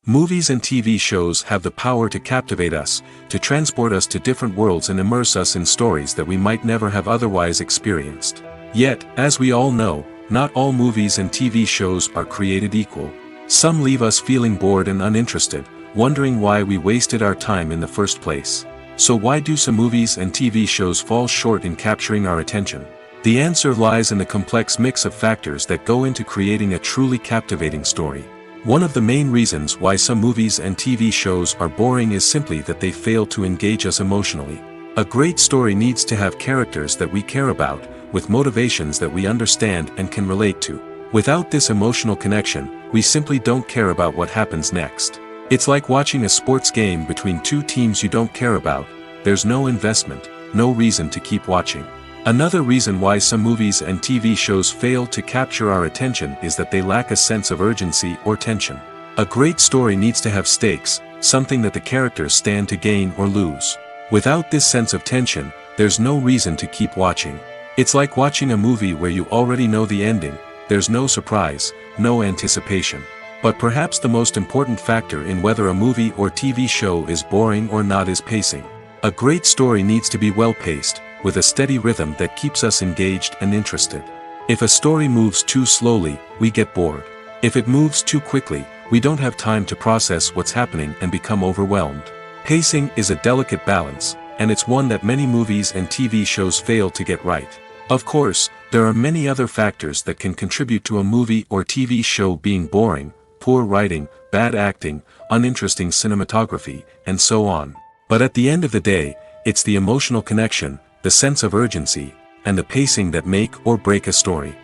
Movies and TV shows have the power to captivate us, to transport us to different worlds and immerse us in stories that we might never have otherwise experienced. Yet, as we all know, not all movies and TV shows are created equal. Some leave us feeling bored and uninterested, wondering why we wasted our time in the first place. So why do some movies and TV shows fall short in capturing our attention? The answer lies in the complex mix of factors that go into creating a truly captivating story. One of the main reasons why some movies and TV shows are boring is simply that they fail to engage us emotionally. A great story needs to have characters that we care about, with motivations that we understand and can relate to. Without this emotional connection, we simply don't care about what happens next. It's like watching a sports game between two teams you don't care about. There's no investment, no reason to keep watching. Another reason why some movies and TV shows fail to capture our attention is that they lack a sense of urgency or tension. A great story needs to have stakes, something that the characters stand to gain or lose. Without this sense of tension, there's no reason to keep watching. It's like watching a movie where you already know the ending. There's no surprise, no anticipation. But perhaps the most important factor in whether a movie or TV show is boring or not is pacing. A great story needs to be well-paced, with a steady rhythm that keeps us engaged and interested. If a story moves too slowly, we get bored. If it moves too quickly, we don't have time to process what's happening and become overwhelmed. Pacing is a delicate balance, and it's one that many movies and TV shows fail to get right. Of course, there are many other factors that can contribute to a movie or TV show being boring: poor writing, bad acting, uninteresting cinematography, and so on. But at the end of the day, it's the emotional connection, the sense of urgency, and the pacing that make or break a story.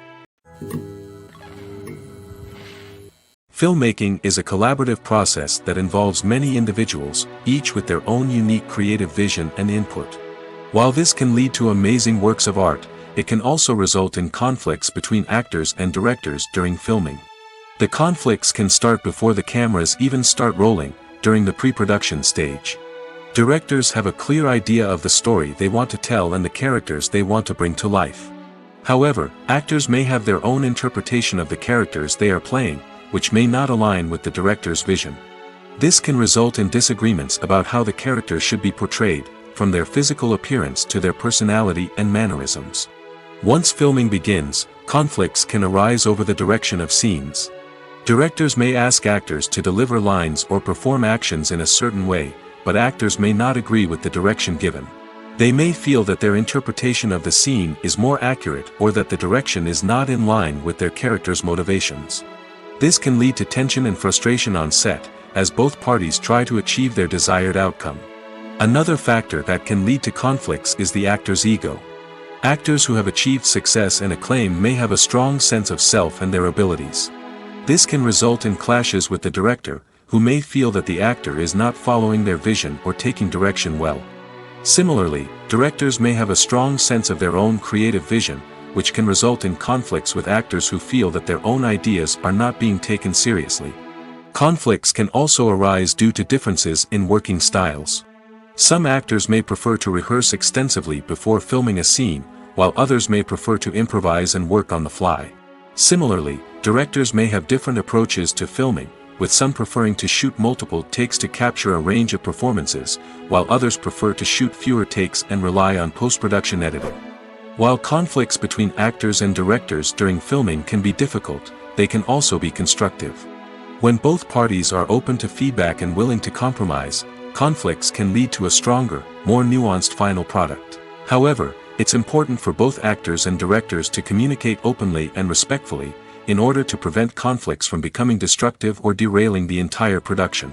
Filmmaking is a collaborative process that involves many individuals, each with their own unique creative vision and input. While this can lead to amazing works of art, it can also result in conflicts between actors and directors during filming. The conflicts can start before the cameras even start rolling, during the pre-production stage. Directors have a clear idea of the story they want to tell and the characters they want to bring to life. However, actors may have their own interpretation of the characters they are playing, which may not align with the director's vision. This can result in disagreements about how the characters should be portrayed, from their physical appearance to their personality and mannerisms. Once filming begins, conflicts can arise over the direction of scenes. Directors may ask actors to deliver lines or perform actions in a certain way, but actors may not agree with the direction given. They may feel that their interpretation of the scene is more accurate or that the direction is not in line with their character's motivations. This can lead to tension and frustration on set, as both parties try to achieve their desired outcome. Another factor that can lead to conflicts is the actor's ego. Actors who have achieved success and acclaim may have a strong sense of self and their abilities. This can result in clashes with the director, who may feel that the actor is not following their vision or taking direction well. Similarly, directors may have a strong sense of their own creative vision, which can result in conflicts with actors who feel that their own ideas are not being taken seriously. Conflicts can also arise due to differences in working styles. Some actors may prefer to rehearse extensively before filming a scene, while others may prefer to improvise and work on the fly. Similarly, directors may have different approaches to filming, with some preferring to shoot multiple takes to capture a range of performances, while others prefer to shoot fewer takes and rely on post-production editing. While conflicts between actors and directors during filming can be difficult, they can also be constructive. When both parties are open to feedback and willing to compromise, conflicts can lead to a stronger, more nuanced final product. However, it's important for both actors and directors to communicate openly and respectfully, in order to prevent conflicts from becoming destructive or derailing the entire production.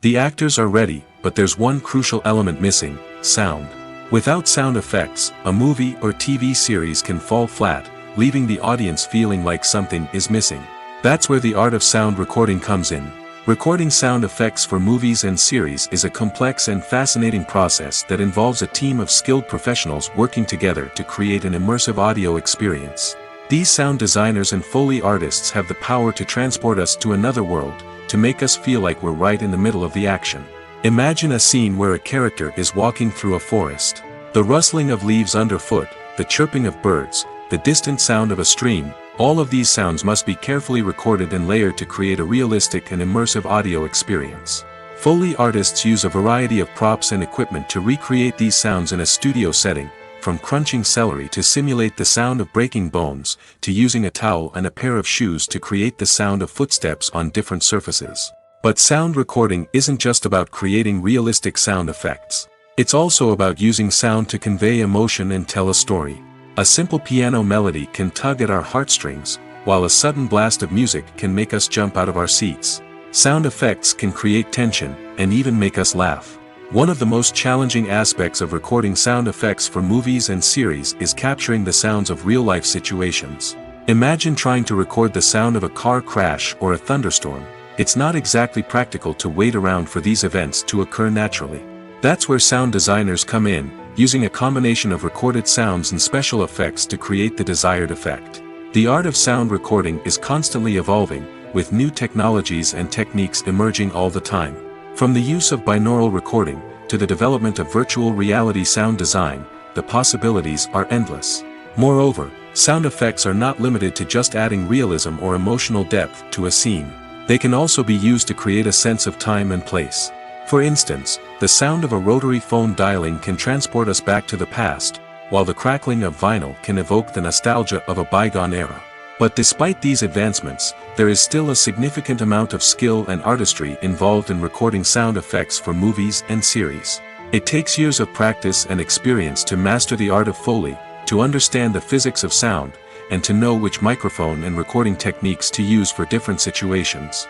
The actors are ready, but there's one crucial element missing: sound. Without sound effects, a movie or TV series can fall flat, leaving the audience feeling like something is missing. That's where the art of sound recording comes in. Recording sound effects for movies and series is a complex and fascinating process that involves a team of skilled professionals working together to create an immersive audio experience. These sound designers and Foley artists have the power to transport us to another world, to make us feel like we're right in the middle of the action. Imagine a scene where a character is walking through a forest. The rustling of leaves underfoot, the chirping of birds, the distant sound of a stream, all of these sounds must be carefully recorded and layered to create a realistic and immersive audio experience. Foley artists use a variety of props and equipment to recreate these sounds in a studio setting, from crunching celery to simulate the sound of breaking bones, to using a towel and a pair of shoes to create the sound of footsteps on different surfaces. But sound recording isn't just about creating realistic sound effects. It's also about using sound to convey emotion and tell a story. A simple piano melody can tug at our heartstrings, while a sudden blast of music can make us jump out of our seats. Sound effects can create tension, and even make us laugh. One of the most challenging aspects of recording sound effects for movies and series is capturing the sounds of real-life situations. Imagine trying to record the sound of a car crash or a thunderstorm. It's not exactly practical to wait around for these events to occur naturally. That's where sound designers come in, using a combination of recorded sounds and special effects to create the desired effect. The art of sound recording is constantly evolving, with new technologies and techniques emerging all the time. From the use of binaural recording, to the development of virtual reality sound design, the possibilities are endless. Moreover, sound effects are not limited to just adding realism or emotional depth to a scene. They can also be used to create a sense of time and place. For instance, the sound of a rotary phone dialing can transport us back to the past, while the crackling of vinyl can evoke the nostalgia of a bygone era. But despite these advancements, there is still a significant amount of skill and artistry involved in recording sound effects for movies and series. It takes years of practice and experience to master the art of Foley, to understand the physics of sound, and to know which microphone and recording techniques to use for different situations.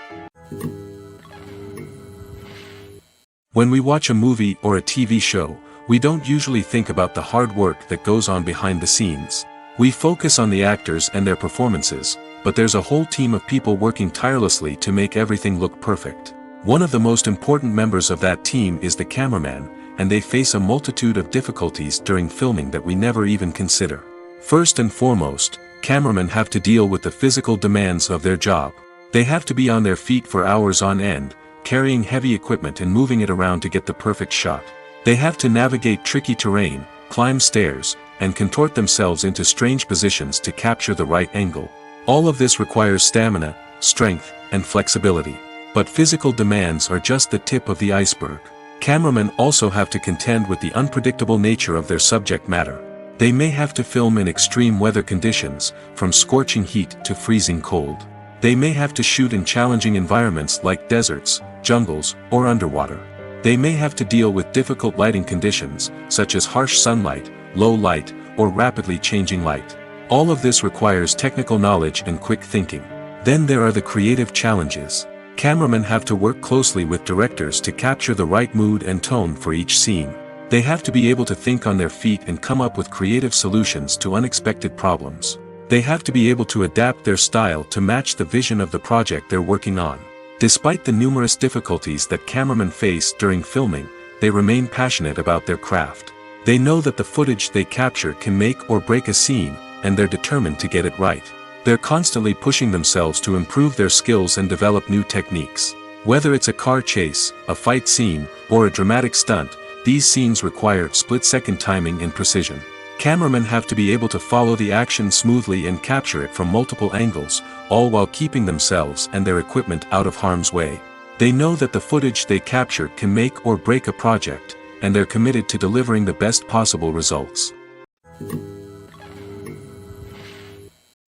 When we watch a movie or a TV show, we don't usually think about the hard work that goes on behind the scenes. We focus on the actors and their performances, but there's a whole team of people working tirelessly to make everything look perfect. One of the most important members of that team is the cameraman, and they face a multitude of difficulties during filming that we never even consider. First and foremost, cameramen have to deal with the physical demands of their job. They have to be on their feet for hours on end, carrying heavy equipment and moving it around to get the perfect shot. They have to navigate tricky terrain, climb stairs, and contort themselves into strange positions to capture the right angle. All of this requires stamina, strength, and flexibility. But physical demands are just the tip of the iceberg. Cameramen also have to contend with the unpredictable nature of their subject matter. They may have to film in extreme weather conditions, from scorching heat to freezing cold. They may have to shoot in challenging environments like deserts, jungles, or underwater. They may have to deal with difficult lighting conditions, such as harsh sunlight, low light, or rapidly changing light. All of this requires technical knowledge and quick thinking. Then there are the creative challenges. Cameramen have to work closely with directors to capture the right mood and tone for each scene. They have to be able to think on their feet and come up with creative solutions to unexpected problems. They have to be able to adapt their style to match the vision of the project they're working on. Despite the numerous difficulties that cameramen face during filming, they remain passionate about their craft. They know that the footage they capture can make or break a scene, and they're determined to get it right. They're constantly pushing themselves to improve their skills and develop new techniques. Whether it's a car chase, a fight scene, or a dramatic stunt, these scenes require split-second timing and precision. Cameramen have to be able to follow the action smoothly and capture it from multiple angles, all while keeping themselves and their equipment out of harm's way. They know that the footage they capture can make or break a project, and they're committed to delivering the best possible results.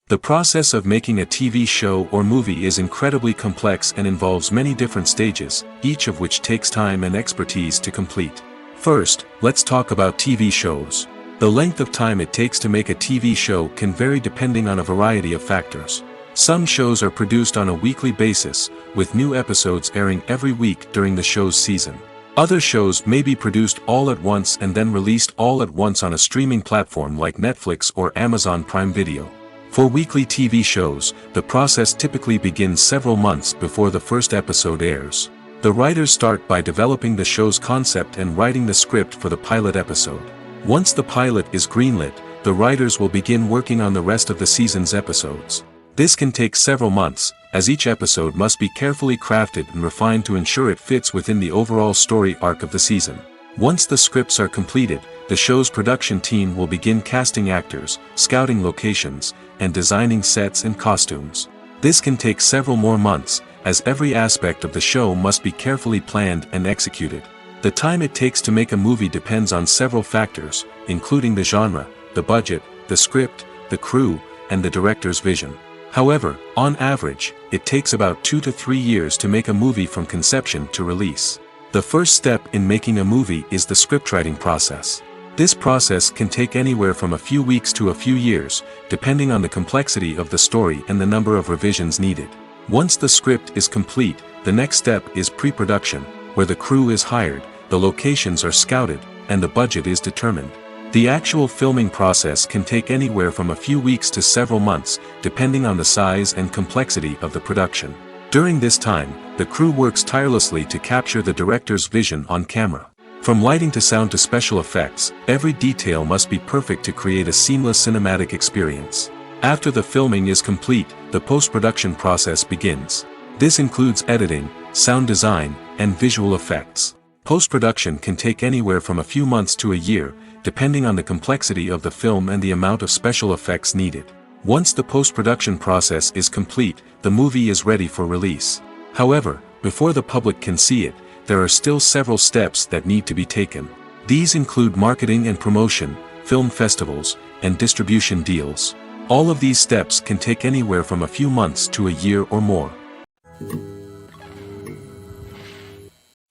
The process of making a TV show or movie is incredibly complex and involves many different stages, each of which takes time and expertise to complete. First, let's talk about TV shows. The length of time it takes to make a TV show can vary depending on a variety of factors. Some shows are produced on a weekly basis, with new episodes airing every week during the show's season. Other shows may be produced all at once and then released all at once on a streaming platform like Netflix or Amazon Prime Video. For weekly TV shows, the process typically begins several months before the first episode airs. The writers start by developing the show's concept and writing the script for the pilot episode. Once the pilot is greenlit, the writers will begin working on the rest of the season's episodes. This can take several months, as each episode must be carefully crafted and refined to ensure it fits within the overall story arc of the season. Once the scripts are completed, the show's production team will begin casting actors, scouting locations, and designing sets and costumes. This can take several more months, as every aspect of the show must be carefully planned and executed. The time it takes to make a movie depends on several factors, including the genre, the budget, the script, the crew, and the director's vision. However, on average, it takes about 2 to 3 years to make a movie from conception to release. The first step in making a movie is the scriptwriting process. This process can take anywhere from a few weeks to a few years, depending on the complexity of the story and the number of revisions needed. Once the script is complete, the next step is pre-production, where the crew is hired, the locations are scouted, and the budget is determined. The actual filming process can take anywhere from a few weeks to several months, depending on the size and complexity of the production. During this time, the crew works tirelessly to capture the director's vision on camera. From lighting to sound to special effects, every detail must be perfect to create a seamless cinematic experience. After the filming is complete, the post-production process begins. This includes editing, sound design, and visual effects. Post-production can take anywhere from a few months to a year, depending on the complexity of the film and the amount of special effects needed. Once the post-production process is complete, the movie is ready for release. However, before the public can see it, there are still several steps that need to be taken. These include marketing and promotion, film festivals, and distribution deals. All of these steps can take anywhere from a few months to a year or more.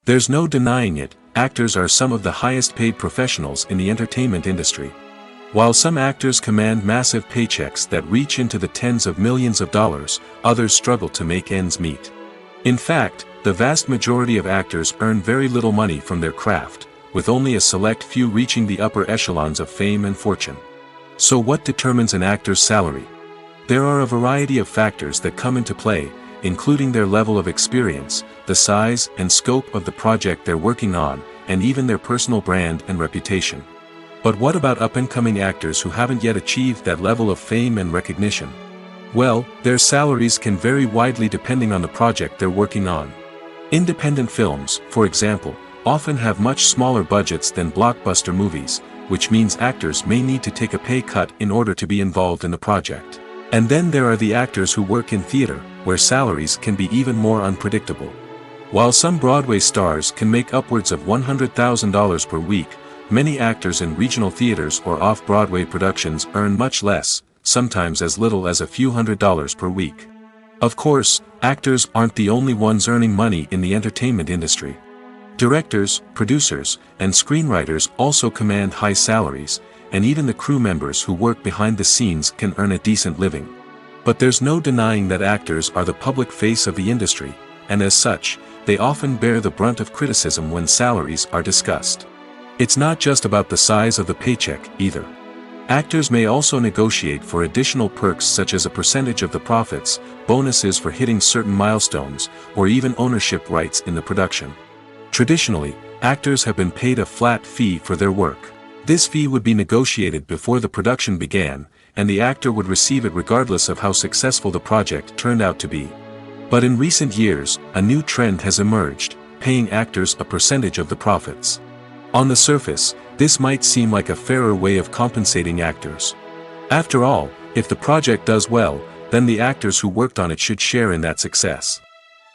There's no denying it, actors are some of the highest paid professionals in the entertainment industry. While some actors command massive paychecks that reach into the tens of millions of dollars, others struggle to make ends meet. In fact, the vast majority of actors earn very little money from their craft, with only a select few reaching the upper echelons of fame and fortune. So what determines an actor's salary? There are a variety of factors that come into play, including their level of experience, the size and scope of the project they're working on, and even their personal brand and reputation. But what about up-and-coming actors who haven't yet achieved that level of fame and recognition? Well, their salaries can vary widely depending on the project they're working on. Independent films, for example, often have much smaller budgets than blockbuster movies, which means actors may need to take a pay cut in order to be involved in the project. And then there are the actors who work in theater, where salaries can be even more unpredictable. While some Broadway stars can make upwards of $100,000 per week, many actors in regional theaters or off-Broadway productions earn much less, sometimes as little as a few $100s per week. Of course, actors aren't the only ones earning money in the entertainment industry. Directors, producers, and screenwriters also command high salaries, and even the crew members who work behind the scenes can earn a decent living. But there's no denying that actors are the public face of the industry, and as such, they often bear the brunt of criticism when salaries are discussed. It's not just about the size of the paycheck, either. Actors may also negotiate for additional perks such as a percentage of the profits, bonuses for hitting certain milestones, or even ownership rights in the production. Traditionally, actors have been paid a flat fee for their work. This fee would be negotiated before the production began, and the actor would receive it regardless of how successful the project turned out to be. But in recent years, a new trend has emerged, paying actors a percentage of the profits. On the surface, this might seem like a fairer way of compensating actors. After all, if the project does well, then the actors who worked on it should share in that success.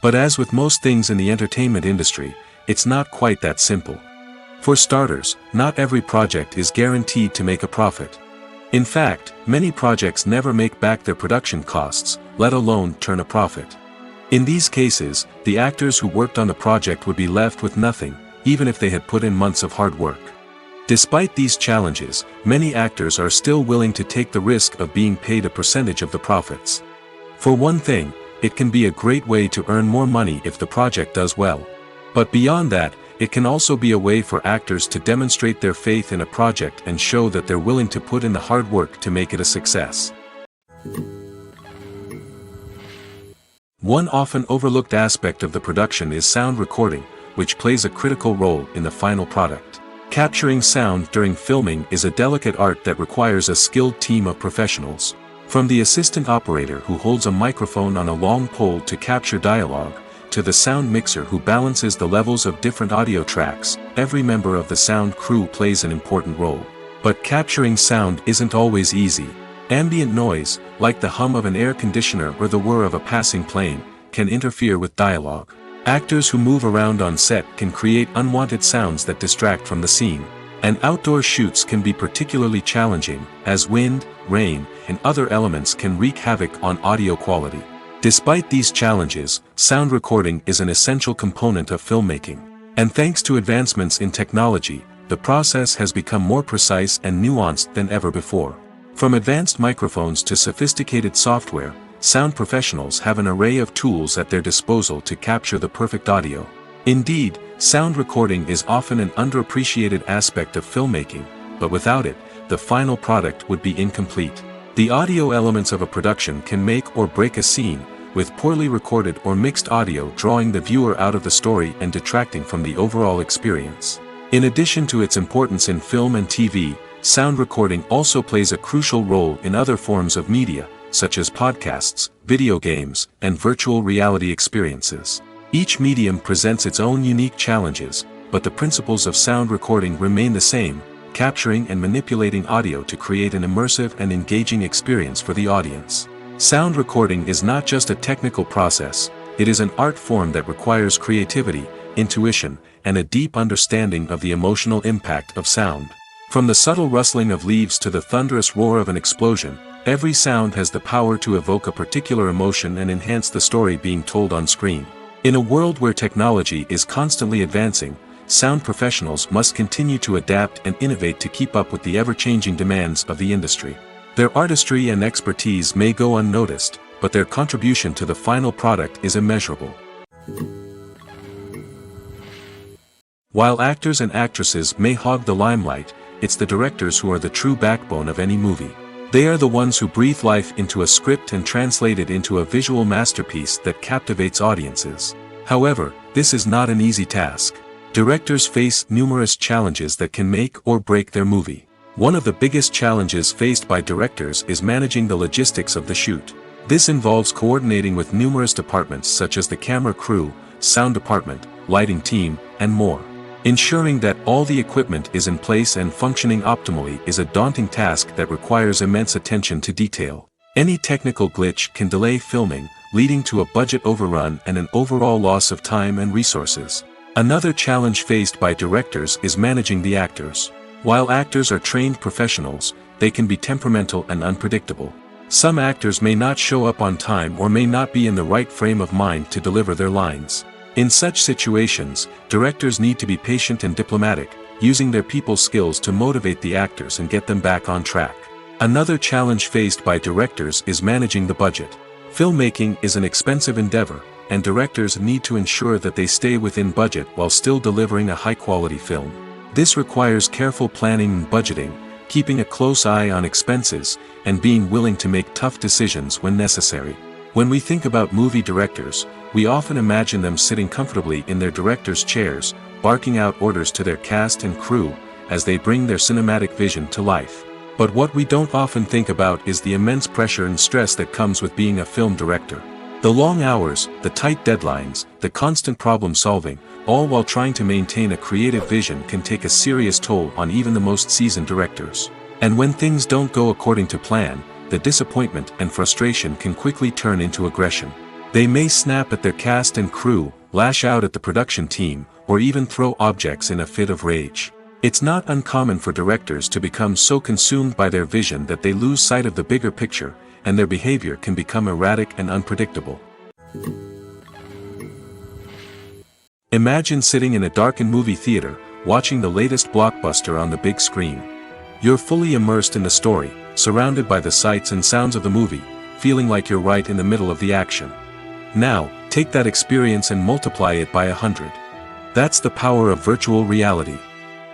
But as with most things in the entertainment industry, it's not quite that simple. For starters, not every project is guaranteed to make a profit. In fact, many projects never make back their production costs, let alone turn a profit. In these cases, the actors who worked on the project would be left with nothing, even if they had put in months of hard work. Despite these challenges, many actors are still willing to take the risk of being paid a percentage of the profits. For one thing, it can be a great way to earn more money if the project does well. But beyond that, it can also be a way for actors to demonstrate their faith in a project and show that they're willing to put in the hard work to make it a success. One often overlooked aspect of the production is sound recording, which plays a critical role in the final product. Capturing sound during filming is a delicate art that requires a skilled team of professionals. From the assistant operator who holds a microphone on a long pole to capture dialogue, to the sound mixer who balances the levels of different audio tracks, every member of the sound crew plays an important role. But capturing sound isn't always easy. Ambient noise, like the hum of an air conditioner or the whir of a passing plane, can interfere with dialogue. Actors who move around on set can create unwanted sounds that distract from the scene. And outdoor shoots can be particularly challenging, as wind, rain, and other elements can wreak havoc on audio quality. Despite these challenges, sound recording is an essential component of filmmaking. And thanks to advancements in technology, the process has become more precise and nuanced than ever before. From advanced microphones to sophisticated software, sound professionals have an array of tools at their disposal to capture the perfect audio. Indeed, sound recording is often an underappreciated aspect of filmmaking, but without it, the final product would be incomplete. The audio elements of a production can make or break a scene, with poorly recorded or mixed audio drawing the viewer out of the story and detracting from the overall experience. In addition to its importance in film and TV, sound recording also plays a crucial role in other forms of media, such as podcasts, video games, and virtual reality experiences. Each medium presents its own unique challenges, but the principles of sound recording remain the same, capturing and manipulating audio to create an immersive and engaging experience for the audience. Sound recording is not just a technical process, it is an art form that requires creativity, intuition, and a deep understanding of the emotional impact of sound. From the subtle rustling of leaves to the thunderous roar of an explosion, every sound has the power to evoke a particular emotion and enhance the story being told on screen. In a world where technology is constantly advancing, sound professionals must continue to adapt and innovate to keep up with the ever-changing demands of the industry. Their artistry and expertise may go unnoticed, but their contribution to the final product is immeasurable. While actors and actresses may hog the limelight, it's the directors who are the true backbone of any movie. They are the ones who breathe life into a script and translate it into a visual masterpiece that captivates audiences. However, this is not an easy task. Directors face numerous challenges that can make or break their movie. One of the biggest challenges faced by directors is managing the logistics of the shoot. This involves coordinating with numerous departments such as the camera crew, sound department, lighting team, and more. Ensuring that all the equipment is in place and functioning optimally is a daunting task that requires immense attention to detail. Any technical glitch can delay filming, leading to a budget overrun and an overall loss of time and resources. Another challenge faced by directors is managing the actors. While actors are trained professionals, they can be temperamental and unpredictable. Some actors may not show up on time or may not be in the right frame of mind to deliver their lines. In such situations, directors need to be patient and diplomatic, using their people skills to motivate the actors and get them back on track. Another challenge faced by directors is managing the budget. Filmmaking is an expensive endeavor, and directors need to ensure that they stay within budget while still delivering a high-quality film. This requires careful planning and budgeting, keeping a close eye on expenses, and being willing to make tough decisions when necessary. When we think about movie directors, we often imagine them sitting comfortably in their director's chairs, barking out orders to their cast and crew, as they bring their cinematic vision to life. But what we don't often think about is the immense pressure and stress that comes with being a film director. The long hours, the tight deadlines, the constant problem solving, all while trying to maintain a creative vision can take a serious toll on even the most seasoned directors. And when things don't go according to plan, the disappointment and frustration can quickly turn into aggression. They may snap at their cast and crew, lash out at the production team, or even throw objects in a fit of rage. It's not uncommon for directors to become so consumed by their vision that they lose sight of the bigger picture, and their behavior can become erratic and unpredictable. Imagine sitting in a darkened movie theater, watching the latest blockbuster on the big screen. You're fully immersed in the story, surrounded by the sights and sounds of the movie, feeling like you're right in the middle of the action. Now, take that experience and multiply it by 100. That's the power of virtual reality.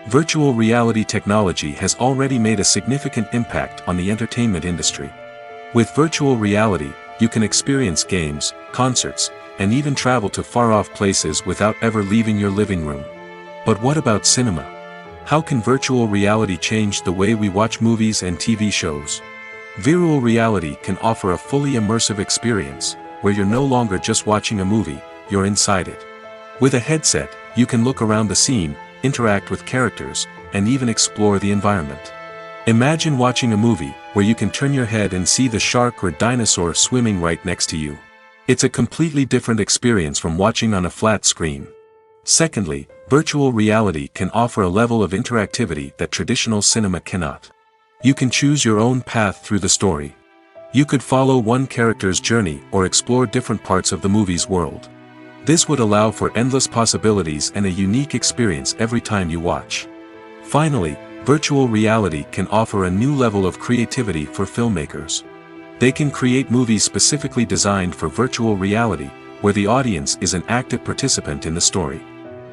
Virtual reality technology has already made a significant impact on the entertainment industry. With virtual reality, you can experience games, concerts, and even travel to far-off places without ever leaving your living room. But what about cinema? How can virtual reality change the way we watch movies and TV shows? Virtual reality can offer a fully immersive experience, where you're no longer just watching a movie, you're inside it. With a headset, you can look around the scene, interact with characters, and even explore the environment. Imagine watching a movie, where you can turn your head and see the shark or dinosaur swimming right next to you. It's a completely different experience from watching on a flat screen. Secondly, virtual reality can offer a level of interactivity that traditional cinema cannot. You can choose your own path through the story. You could follow one character's journey or explore different parts of the movie's world. This would allow for endless possibilities and a unique experience every time you watch. Finally, virtual reality can offer a new level of creativity for filmmakers. They can create movies specifically designed for virtual reality, where the audience is an active participant in the story.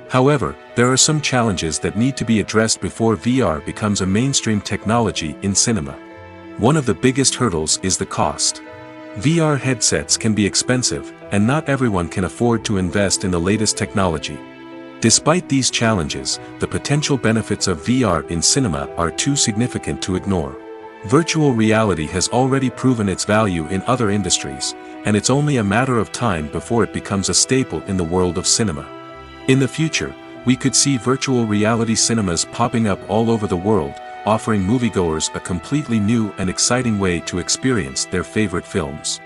However, there are some challenges that need to be addressed before VR becomes a mainstream technology in cinema. One of the biggest hurdles is the cost. VR headsets can be expensive, and not everyone can afford to invest in the latest technology. Despite these challenges, the potential benefits of VR in cinema are too significant to ignore. Virtual reality has already proven its value in other industries, and it's only a matter of time before it becomes a staple in the world of cinema. In the future, we could see virtual reality cinemas popping up all over the world, offering moviegoers a completely new and exciting way to experience their favorite films.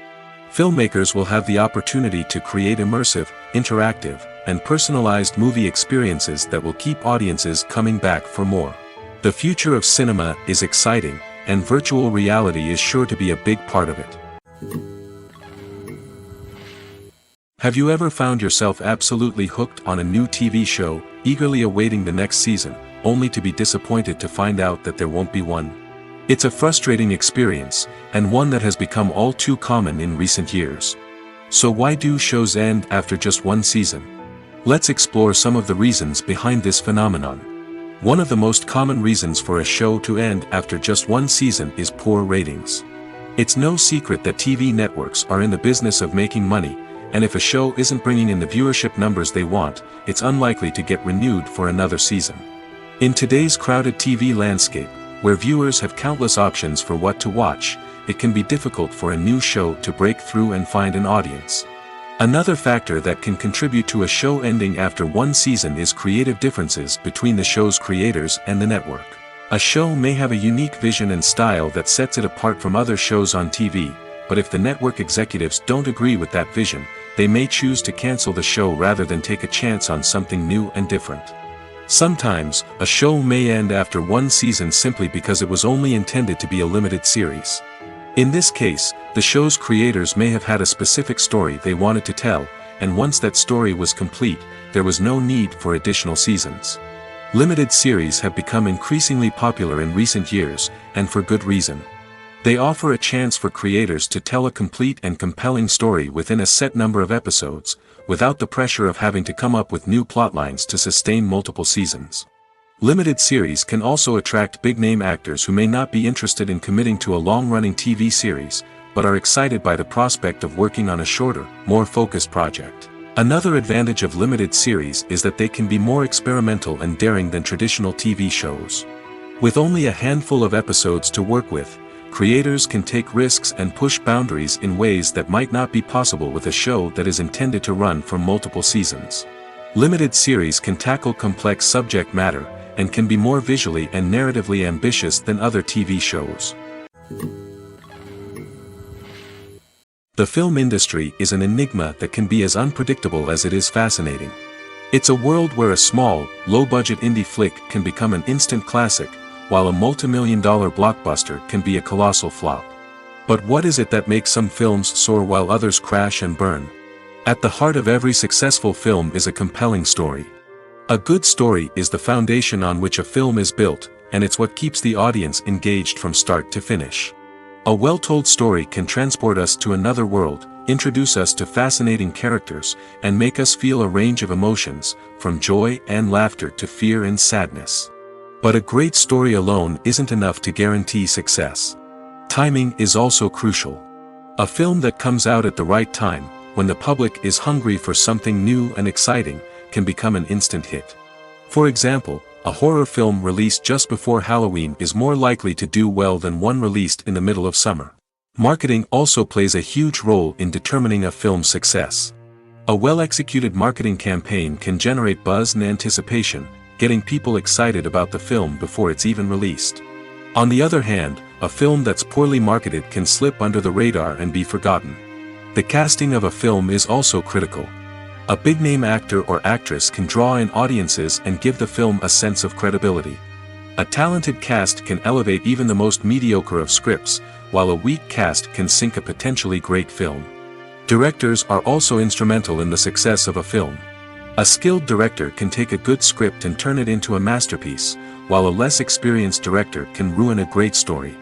Filmmakers will have the opportunity to create immersive, interactive, and personalized movie experiences that will keep audiences coming back for more. The future of cinema is exciting, and virtual reality is sure to be a big part of it. Have you ever found yourself absolutely hooked on a new TV show, eagerly awaiting the next season, only to be disappointed to find out that there won't be one? It's a frustrating experience, and one that has become all too common in recent years. So why do shows end after just one season? Let's explore some of the reasons behind this phenomenon. One of the most common reasons for a show to end after just one season is poor ratings. It's no secret that TV networks are in the business of making money, and if a show isn't bringing in the viewership numbers they want, it's unlikely to get renewed for another season. In today's crowded TV landscape, where viewers have countless options for what to watch, it can be difficult for a new show to break through and find an audience. Another factor that can contribute to a show ending after one season is creative differences between the show's creators and the network. A show may have a unique vision and style that sets it apart from other shows on TV, but if the network executives don't agree with that vision, they may choose to cancel the show rather than take a chance on something new and different. Sometimes, a show may end after one season simply because it was only intended to be a limited series. In this case, the show's creators may have had a specific story they wanted to tell, and once that story was complete, there was no need for additional seasons. Limited series have become increasingly popular in recent years, and for good reason. They offer a chance for creators to tell a complete and compelling story within a set number of episodes, without the pressure of having to come up with new plotlines to sustain multiple seasons. Limited series can also attract big-name actors who may not be interested in committing to a long-running TV series, but are excited by the prospect of working on a shorter, more focused project. Another advantage of limited series is that they can be more experimental and daring than traditional TV shows. With only a handful of episodes to work with, creators can take risks and push boundaries in ways that might not be possible with a show that is intended to run for multiple seasons. Limited series can tackle complex subject matter, and can be more visually and narratively ambitious than other TV shows. The film industry is an enigma that can be as unpredictable as it is fascinating. It's a world where a small, low-budget indie flick can become an instant classic, while a multi-million-dollar blockbuster can be a colossal flop. But what is it that makes some films soar while others crash and burn? At the heart of every successful film is a compelling story. A good story is the foundation on which a film is built, and it's what keeps the audience engaged from start to finish. A well-told story can transport us to another world, introduce us to fascinating characters, and make us feel a range of emotions, from joy and laughter to fear and sadness. But a great story alone isn't enough to guarantee success. Timing is also crucial. A film that comes out at the right time, when the public is hungry for something new and exciting, can become an instant hit. For example, A horror film released just before Halloween is more likely to do well than one released in the middle of summer. Marketing also plays a huge role in determining a film's success. A well-executed marketing campaign can generate buzz and anticipation, getting people excited about the film before it's even released. On the other hand, a film that's poorly marketed can slip under the radar and be forgotten. The casting of a film is also critical. A big-name actor or actress can draw in audiences and give the film a sense of credibility. A talented cast can elevate even the most mediocre of scripts, while a weak cast can sink a potentially great film. Directors are also instrumental in the success of a film. A skilled director can take a good script and turn it into a masterpiece, while a less experienced director can ruin a great story.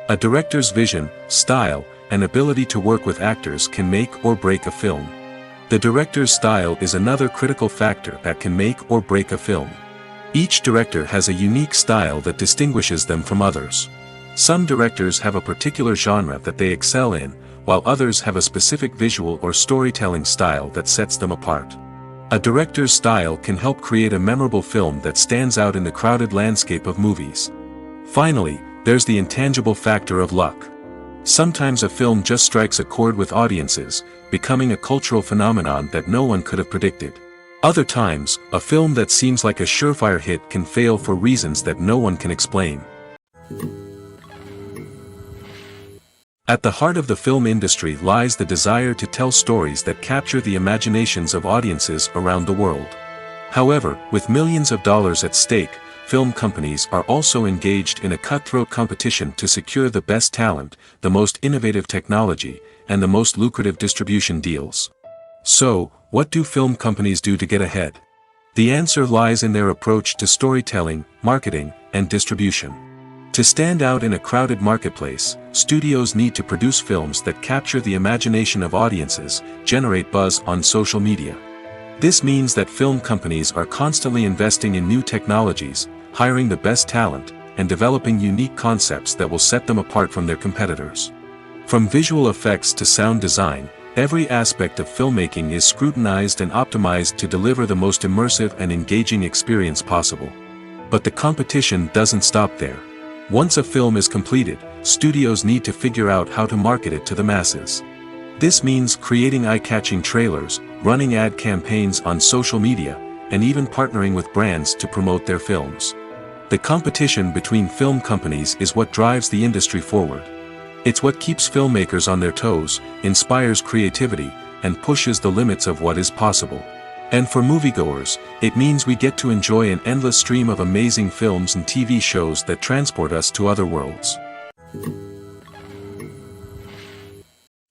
A director's vision, style, and ability to work with actors can make or break a film. The director's style is another critical factor that can make or break a film. Each director has a unique style that distinguishes them from others. Some directors have a particular genre that they excel in, while others have a specific visual or storytelling style that sets them apart. A director's style can help create a memorable film that stands out in the crowded landscape of movies. Finally, there's the intangible factor of luck. Sometimes a film just strikes a chord with audiences, becoming a cultural phenomenon that no one could have predicted. Other times, a film that seems like a surefire hit can fail for reasons that no one can explain. At the heart of the film industry lies the desire to tell stories that capture the imaginations of audiences around the world. However, with millions of dollars at stake, film companies are also engaged in a cutthroat competition to secure the best talent, the most innovative technology, and the most lucrative distribution deals. So, what do film companies do to get ahead? The answer lies in their approach to storytelling, marketing, and distribution. To stand out in a crowded marketplace, studios need to produce films that capture the imagination of audiences, generate buzz on social media. This means that film companies are constantly investing in new technologies, hiring the best talent, and developing unique concepts that will set them apart from their competitors. From visual effects to sound design, every aspect of filmmaking is scrutinized and optimized to deliver the most immersive and engaging experience possible. But the competition doesn't stop there. Once a film is completed, studios need to figure out how to market it to the masses. This means creating eye-catching trailers, running ad campaigns on social media, and even partnering with brands to promote their films. The competition between film companies is what drives the industry forward. It's what keeps filmmakers on their toes, inspires creativity, and pushes the limits of what is possible. And for moviegoers, it means we get to enjoy an endless stream of amazing films and TV shows that transport us to other worlds.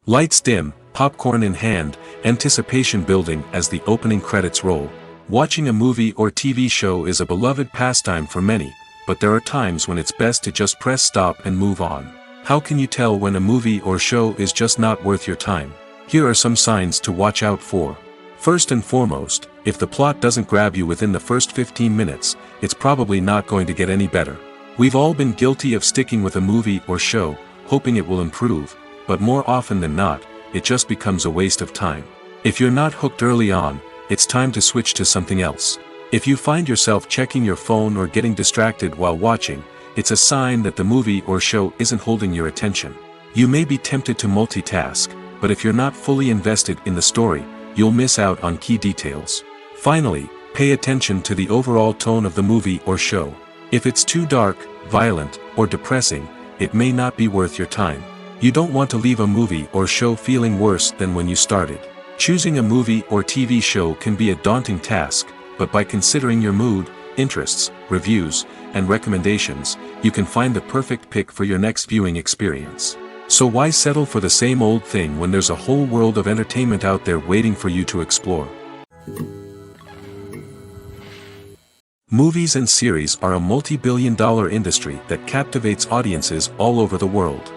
Lights dim, popcorn in hand, anticipation building as the opening credits roll. Watching a movie or TV show is a beloved pastime for many, but there are times when it's best to just press stop and move on. How can you tell when a movie or show is just not worth your time? Here are some signs to watch out for. First and foremost, if the plot doesn't grab you within the first 15 minutes, it's probably not going to get any better. We've all been guilty of sticking with a movie or show, hoping it will improve, but more often than not, it just becomes a waste of time. If you're not hooked early on, it's time to switch to something else. If you find yourself checking your phone or getting distracted while watching, it's a sign that the movie or show isn't holding your attention. You may be tempted to multitask, but if you're not fully invested in the story, you'll miss out on key details. Finally, pay attention to the overall tone of the movie or show. If it's too dark, violent, or depressing, it may not be worth your time. You don't want to leave a movie or show feeling worse than when you started. Choosing a movie or TV show can be a daunting task, but by considering your mood, interests, reviews, and recommendations, you can find the perfect pick for your next viewing experience. So why settle for the same old thing when there's a whole world of entertainment out there waiting for you to explore? Movies and series are a multi-billion-dollar industry that captivates audiences all over the world.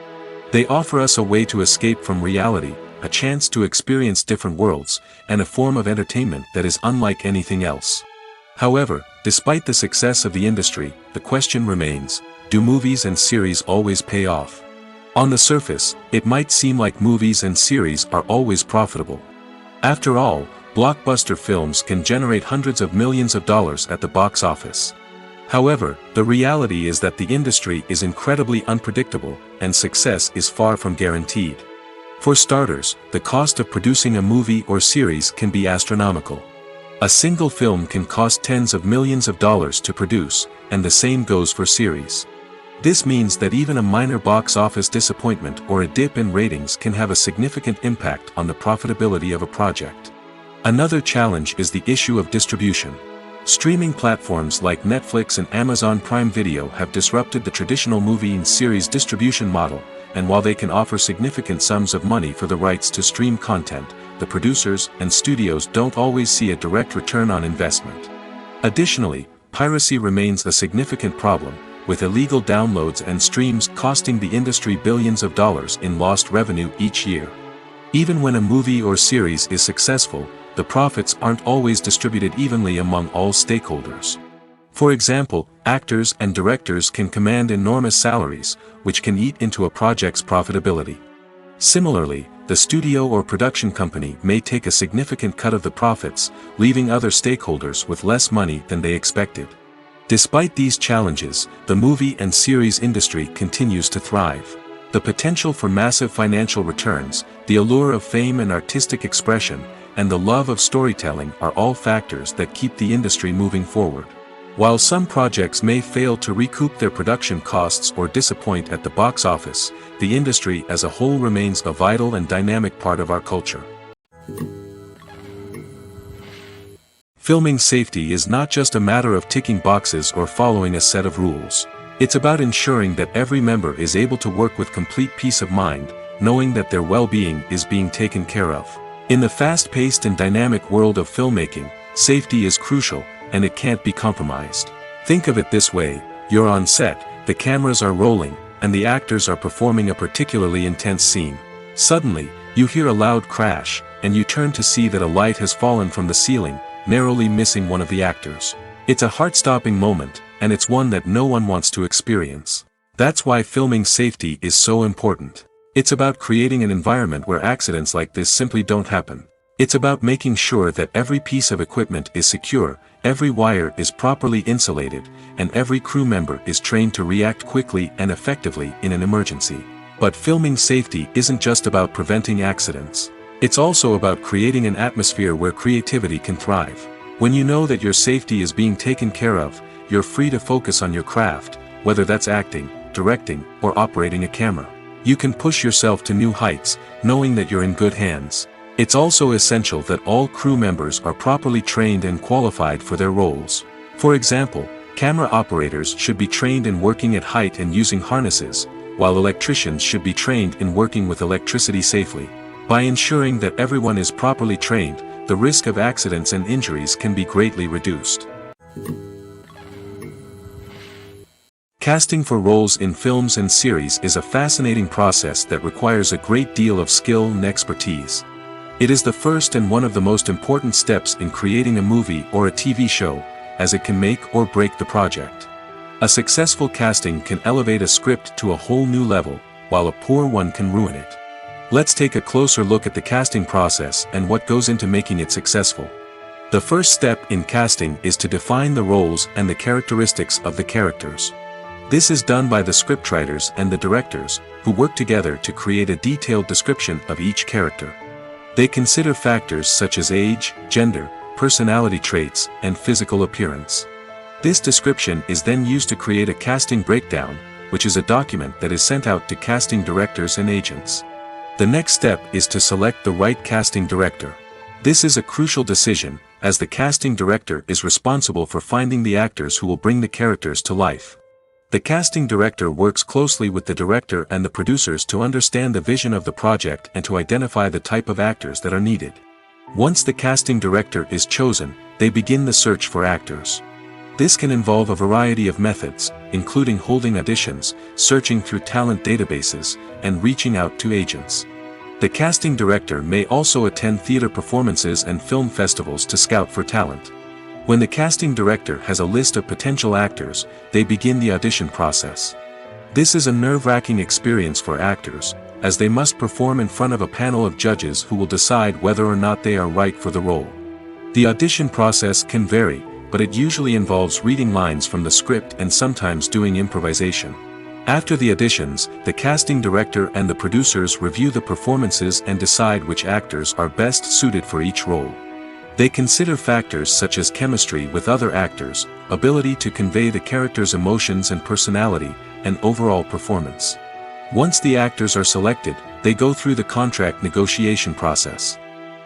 They offer us a way to escape from reality, a chance to experience different worlds, and a form of entertainment that is unlike anything else. However, despite the success of the industry, the question remains, do movies and series always pay off? On the surface, it might seem like movies and series are always profitable. After all, blockbuster films can generate hundreds of millions of dollars at the box office. However, the reality is that the industry is incredibly unpredictable, and success is far from guaranteed. For starters, the cost of producing a movie or series can be astronomical. A single film can cost tens of millions of dollars to produce, and the same goes for series. This means that even a minor box office disappointment or a dip in ratings can have a significant impact on the profitability of a project. Another challenge is the issue of distribution. Streaming platforms like Netflix and Amazon Prime Video have disrupted the traditional movie and series distribution model, and while they can offer significant sums of money for the rights to stream content, the producers and studios don't always see a direct return on investment. Additionally, piracy remains a significant problem, with illegal downloads and streams costing the industry billions of dollars in lost revenue each year. Even when a movie or series is successful, the profits aren't always distributed evenly among all stakeholders. For example, actors and directors can command enormous salaries, which can eat into a project's profitability. Similarly, the studio or production company may take a significant cut of the profits, leaving other stakeholders with less money than they expected. Despite these challenges, the movie and series industry continues to thrive. The potential for massive financial returns, the allure of fame and artistic expression, and the love of storytelling are all factors that keep the industry moving forward. While some projects may fail to recoup their production costs or disappoint at the box office, the industry as a whole remains a vital and dynamic part of our culture. Filming safety is not just a matter of ticking boxes or following a set of rules. It's about ensuring that every member is able to work with complete peace of mind, knowing that their well-being is being taken care of. In the fast-paced and dynamic world of filmmaking, safety is crucial, and it can't be compromised. Think of it this way: you're on set, the cameras are rolling, and the actors are performing a particularly intense scene. Suddenly, you hear a loud crash, and you turn to see that a light has fallen from the ceiling, narrowly missing one of the actors. It's a heart-stopping moment, and it's one that no one wants to experience. That's why filming safety is so important. It's about creating an environment where accidents like this simply don't happen. It's about making sure that every piece of equipment is secure, every wire is properly insulated, and every crew member is trained to react quickly and effectively in an emergency. But filming safety isn't just about preventing accidents. It's also about creating an atmosphere where creativity can thrive. When you know that your safety is being taken care of, you're free to focus on your craft, whether that's acting, directing, or operating a camera. You can push yourself to new heights, knowing that you're in good hands. It's also essential that all crew members are properly trained and qualified for their roles. For example, camera operators should be trained in working at height and using harnesses, while electricians should be trained in working with electricity safely. By ensuring that everyone is properly trained, the risk of accidents and injuries can be greatly reduced. Casting for roles in films and series is a fascinating process that requires a great deal of skill and expertise. It is the first and one of the most important steps in creating a movie or a TV show, as it can make or break the project. A successful casting can elevate a script to a whole new level, while a poor one can ruin it. Let's take a closer look at the casting process and what goes into making it successful. The first step in casting is to define the roles and the characteristics of the characters. This is done by the scriptwriters and the directors, who work together to create a detailed description of each character. They consider factors such as age, gender, personality traits, and physical appearance. This description is then used to create a casting breakdown, which is a document that is sent out to casting directors and agents. The next step is to select the right casting director. This is a crucial decision, as the casting director is responsible for finding the actors who will bring the characters to life. The casting director works closely with the director and the producers to understand the vision of the project and to identify the type of actors that are needed. Once the casting director is chosen, they begin the search for actors. This can involve a variety of methods, including holding auditions, searching through talent databases, and reaching out to agents. The casting director may also attend theater performances and film festivals to scout for talent. When the casting director has a list of potential actors, they begin the audition process. This is a nerve-wracking experience for actors, as they must perform in front of a panel of judges who will decide whether or not they are right for the role. The audition process can vary, but it usually involves reading lines from the script and sometimes doing improvisation. After the auditions, the casting director and the producers review the performances and decide which actors are best suited for each role. They consider factors such as chemistry with other actors, ability to convey the character's emotions and personality, and overall performance. Once the actors are selected, they go through the contract negotiation process.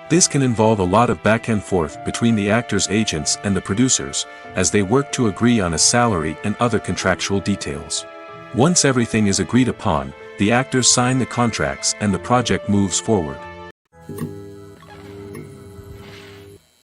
This can involve a lot of back and forth between the actors' agents and the producers, as they work to agree on a salary and other contractual details. Once everything is agreed upon, the actors sign the contracts and the project moves forward.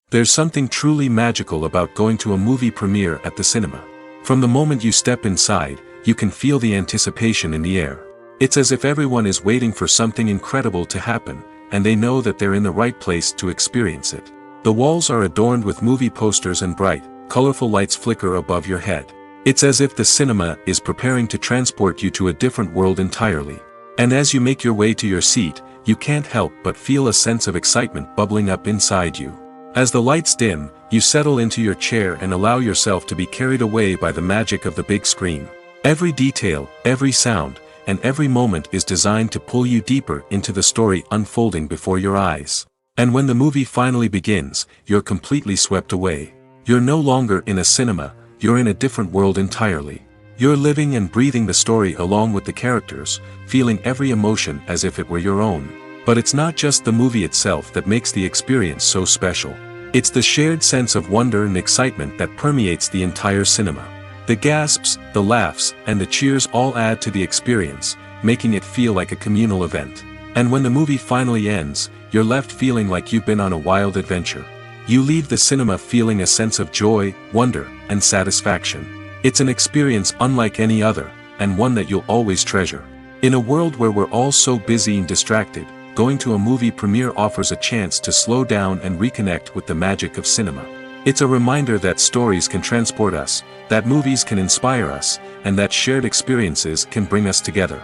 There's something truly magical about going to a movie premiere at the cinema. From the moment you step inside, you can feel the anticipation in the air. It's as if everyone is waiting for something incredible to happen, and they know that they're in the right place to experience it. The walls are adorned with movie posters and bright, colorful lights flicker above your head. It's as if the cinema is preparing to transport you to a different world entirely. And as you make your way to your seat, you can't help but feel a sense of excitement bubbling up inside you. As the lights dim, you settle into your chair and allow yourself to be carried away by the magic of the big screen. Every detail, every sound, and every moment is designed to pull you deeper into the story unfolding before your eyes. And when the movie finally begins, you're completely swept away. You're no longer in a cinema, you're in a different world entirely. You're living and breathing the story along with the characters, feeling every emotion as if it were your own. But it's not just the movie itself that makes the experience so special. It's the shared sense of wonder and excitement that permeates the entire cinema. The gasps, the laughs, and the cheers all add to the experience, making it feel like a communal event. And when the movie finally ends, you're left feeling like you've been on a wild adventure. You leave the cinema feeling a sense of joy, wonder, and satisfaction. It's an experience unlike any other, and one that you'll always treasure. In a world where we're all so busy and distracted, going to a movie premiere offers a chance to slow down and reconnect with the magic of cinema. It's a reminder that stories can transport us, that movies can inspire us, and that shared experiences can bring us together.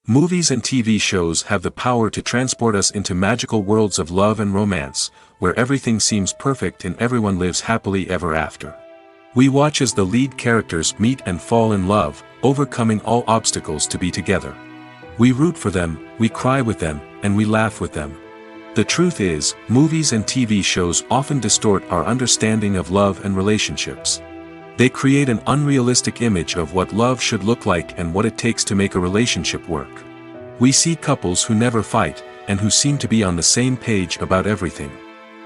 Movies and TV shows have the power to transport us into magical worlds of love and romance, where everything seems perfect and everyone lives happily ever after. We watch as the lead characters meet and fall in love, overcoming all obstacles to be together. We root for them, we cry with them, and we laugh with them. The truth is, movies and TV shows often distort our understanding of love and relationships. They create an unrealistic image of what love should look like and what it takes to make a relationship work. We see couples who never fight, and who seem to be on the same page about everything.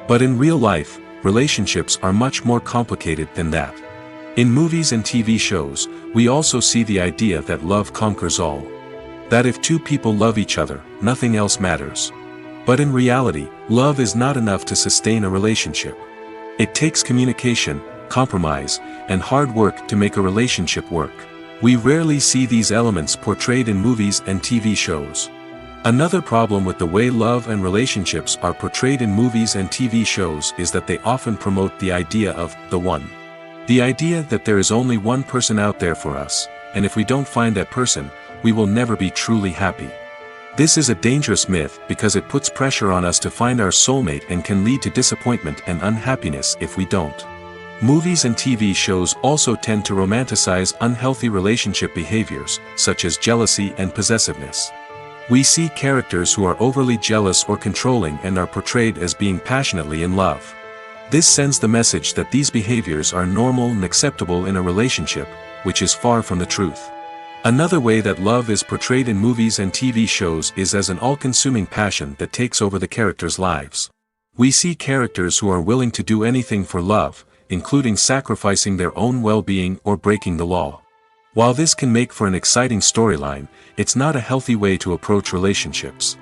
But in real life, relationships are much more complicated than that. In movies and TV shows, we also see the idea that love conquers all. That if two people love each other, nothing else matters. But in reality, love is not enough to sustain a relationship. It takes communication, compromise, and hard work to make a relationship work. We rarely see these elements portrayed in movies and TV shows. Another problem with the way love and relationships are portrayed in movies and TV shows is that they often promote the idea of the one. The idea that there is only one person out there for us, and if we don't find that person, we will never be truly happy. This is a dangerous myth because it puts pressure on us to find our soulmate and can lead to disappointment and unhappiness if we don't. Movies and TV shows also tend to romanticize unhealthy relationship behaviors, such as jealousy and possessiveness. We see characters who are overly jealous or controlling and are portrayed as being passionately in love. This sends the message that these behaviors are normal and acceptable in a relationship, which is far from the truth. Another way that love is portrayed in movies and TV shows is as an all-consuming passion that takes over the characters' lives. We see characters who are willing to do anything for love, including sacrificing their own well-being or breaking the law. While this can make for an exciting storyline, it's not a healthy way to approach relationships.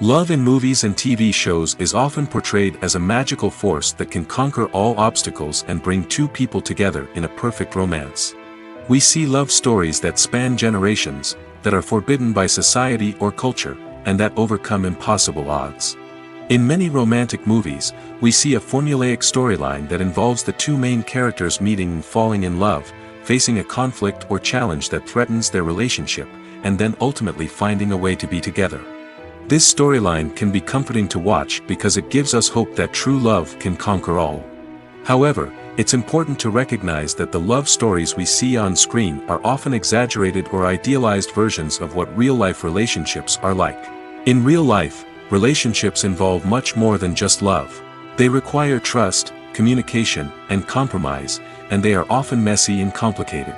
Love in movies and TV shows is often portrayed as a magical force that can conquer all obstacles and bring two people together in a perfect romance. We see love stories that span generations, that are forbidden by society or culture, and that overcome impossible odds. In many romantic movies, we see a formulaic storyline that involves the two main characters meeting and falling in love, facing a conflict or challenge that threatens their relationship, and then ultimately finding a way to be together. This storyline can be comforting to watch because it gives us hope that true love can conquer all. However, it's important to recognize that the love stories we see on screen are often exaggerated or idealized versions of what real-life relationships are like. In real life, relationships involve much more than just love. They require trust, communication, and compromise, and they are often messy and complicated.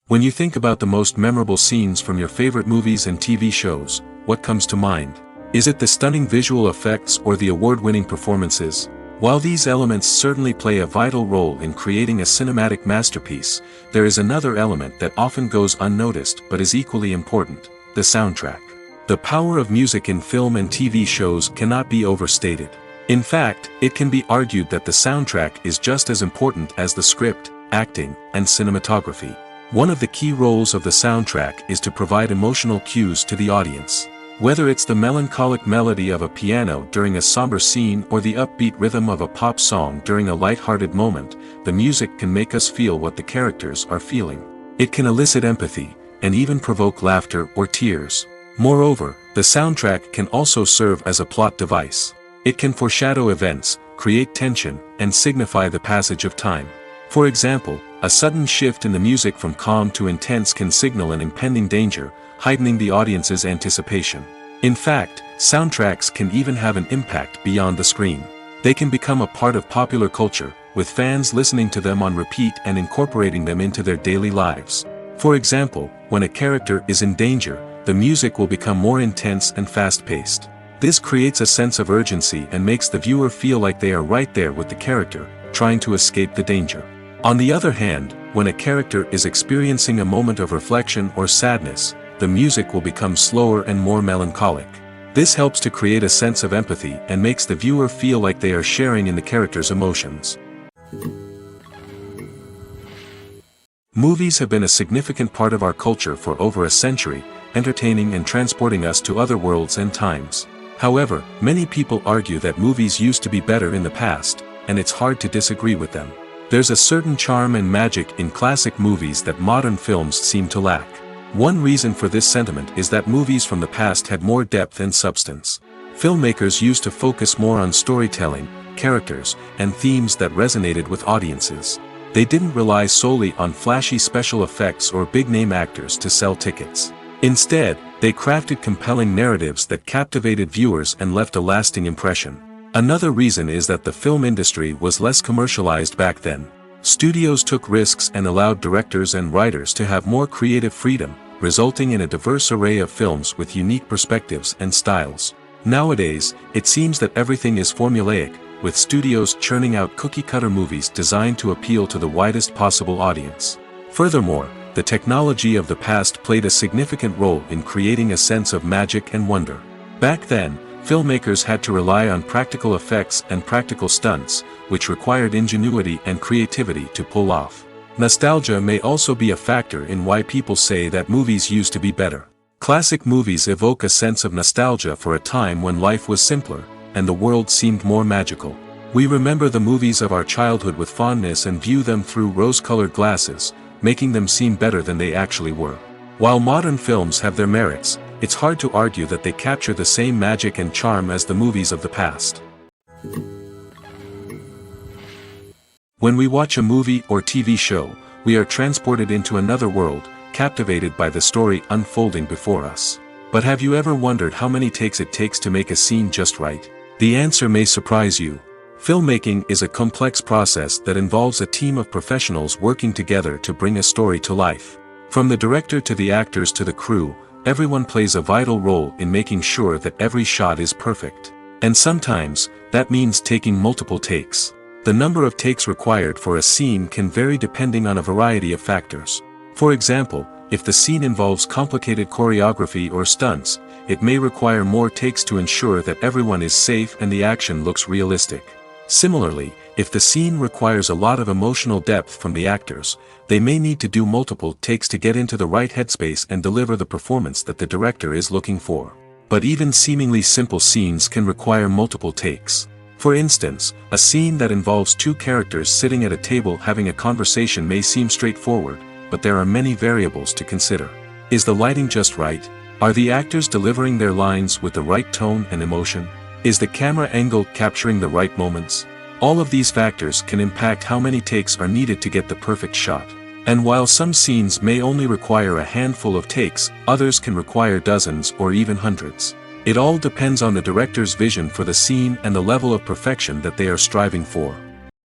When you think about the most memorable scenes from your favorite movies and TV shows, what comes to mind? Is it the stunning visual effects or the award-winning performances? While these elements certainly play a vital role in creating a cinematic masterpiece, there is another element that often goes unnoticed but is equally important: the soundtrack. The power of music in film and TV shows cannot be overstated. In fact, it can be argued that the soundtrack is just as important as the script, acting, and cinematography. One of the key roles of the soundtrack is to provide emotional cues to the audience. Whether it's the melancholic melody of a piano during a somber scene or the upbeat rhythm of a pop song during a light-hearted moment, the music can make us feel what the characters are feeling. It can elicit empathy, and even provoke laughter or tears. Moreover, the soundtrack can also serve as a plot device. It can foreshadow events, create tension, and signify the passage of time. For example, a sudden shift in the music from calm to intense can signal an impending danger, heightening the audience's anticipation. In fact, soundtracks can even have an impact beyond the screen. They can become a part of popular culture, with fans listening to them on repeat and incorporating them into their daily lives. For example, when a character is in danger, the music will become more intense and fast-paced. This creates a sense of urgency and makes the viewer feel like they are right there with the character, trying to escape the danger. On the other hand, when a character is experiencing a moment of reflection or sadness, the music will become slower and more melancholic. This helps to create a sense of empathy and makes the viewer feel like they are sharing in the character's emotions. Movies have been a significant part of our culture for over a century, entertaining and transporting us to other worlds and times. However, many people argue that movies used to be better in the past, and it's hard to disagree with them. There's a certain charm and magic in classic movies that modern films seem to lack. One reason for this sentiment is that movies from the past had more depth and substance. Filmmakers used to focus more on storytelling, characters, and themes that resonated with audiences. They didn't rely solely on flashy special effects or big-name actors to sell tickets. Instead, they crafted compelling narratives that captivated viewers and left a lasting impression. Another reason is that the film industry was less commercialized back then. Studios took risks and allowed directors and writers to have more creative freedom, resulting in a diverse array of films with unique perspectives and styles. Nowadays, it seems that everything is formulaic, with studios churning out cookie-cutter movies designed to appeal to the widest possible audience. Furthermore, the technology of the past played a significant role in creating a sense of magic and wonder. Back then, filmmakers had to rely on practical effects and practical stunts, which required ingenuity and creativity to pull off. Nostalgia may also be a factor in why people say that movies used to be better. Classic movies evoke a sense of nostalgia for a time when life was simpler, and the world seemed more magical. We remember the movies of our childhood with fondness and view them through rose-colored glasses, making them seem better than they actually were. While modern films have their merits, it's hard to argue that they capture the same magic and charm as the movies of the past. When we watch a movie or TV show, we are transported into another world, captivated by the story unfolding before us. But have you ever wondered how many takes it takes to make a scene just right? The answer may surprise you. Filmmaking is a complex process that involves a team of professionals working together to bring a story to life. From the director to the actors to the crew, everyone plays a vital role in making sure that every shot is perfect. And sometimes, that means taking multiple takes. The number of takes required for a scene can vary depending on a variety of factors. For example, if the scene involves complicated choreography or stunts, it may require more takes to ensure that everyone is safe and the action looks realistic. Similarly, if the scene requires a lot of emotional depth from the actors, they may need to do multiple takes to get into the right headspace and deliver the performance that the director is looking for. But even seemingly simple scenes can require multiple takes. For instance, a scene that involves two characters sitting at a table having a conversation may seem straightforward, but there are many variables to consider. Is the lighting just right? Are the actors delivering their lines with the right tone and emotion? Is the camera angle capturing the right moments? All of these factors can impact how many takes are needed to get the perfect shot. And while some scenes may only require a handful of takes, others can require dozens or even hundreds. It all depends on the director's vision for the scene and the level of perfection that they are striving for.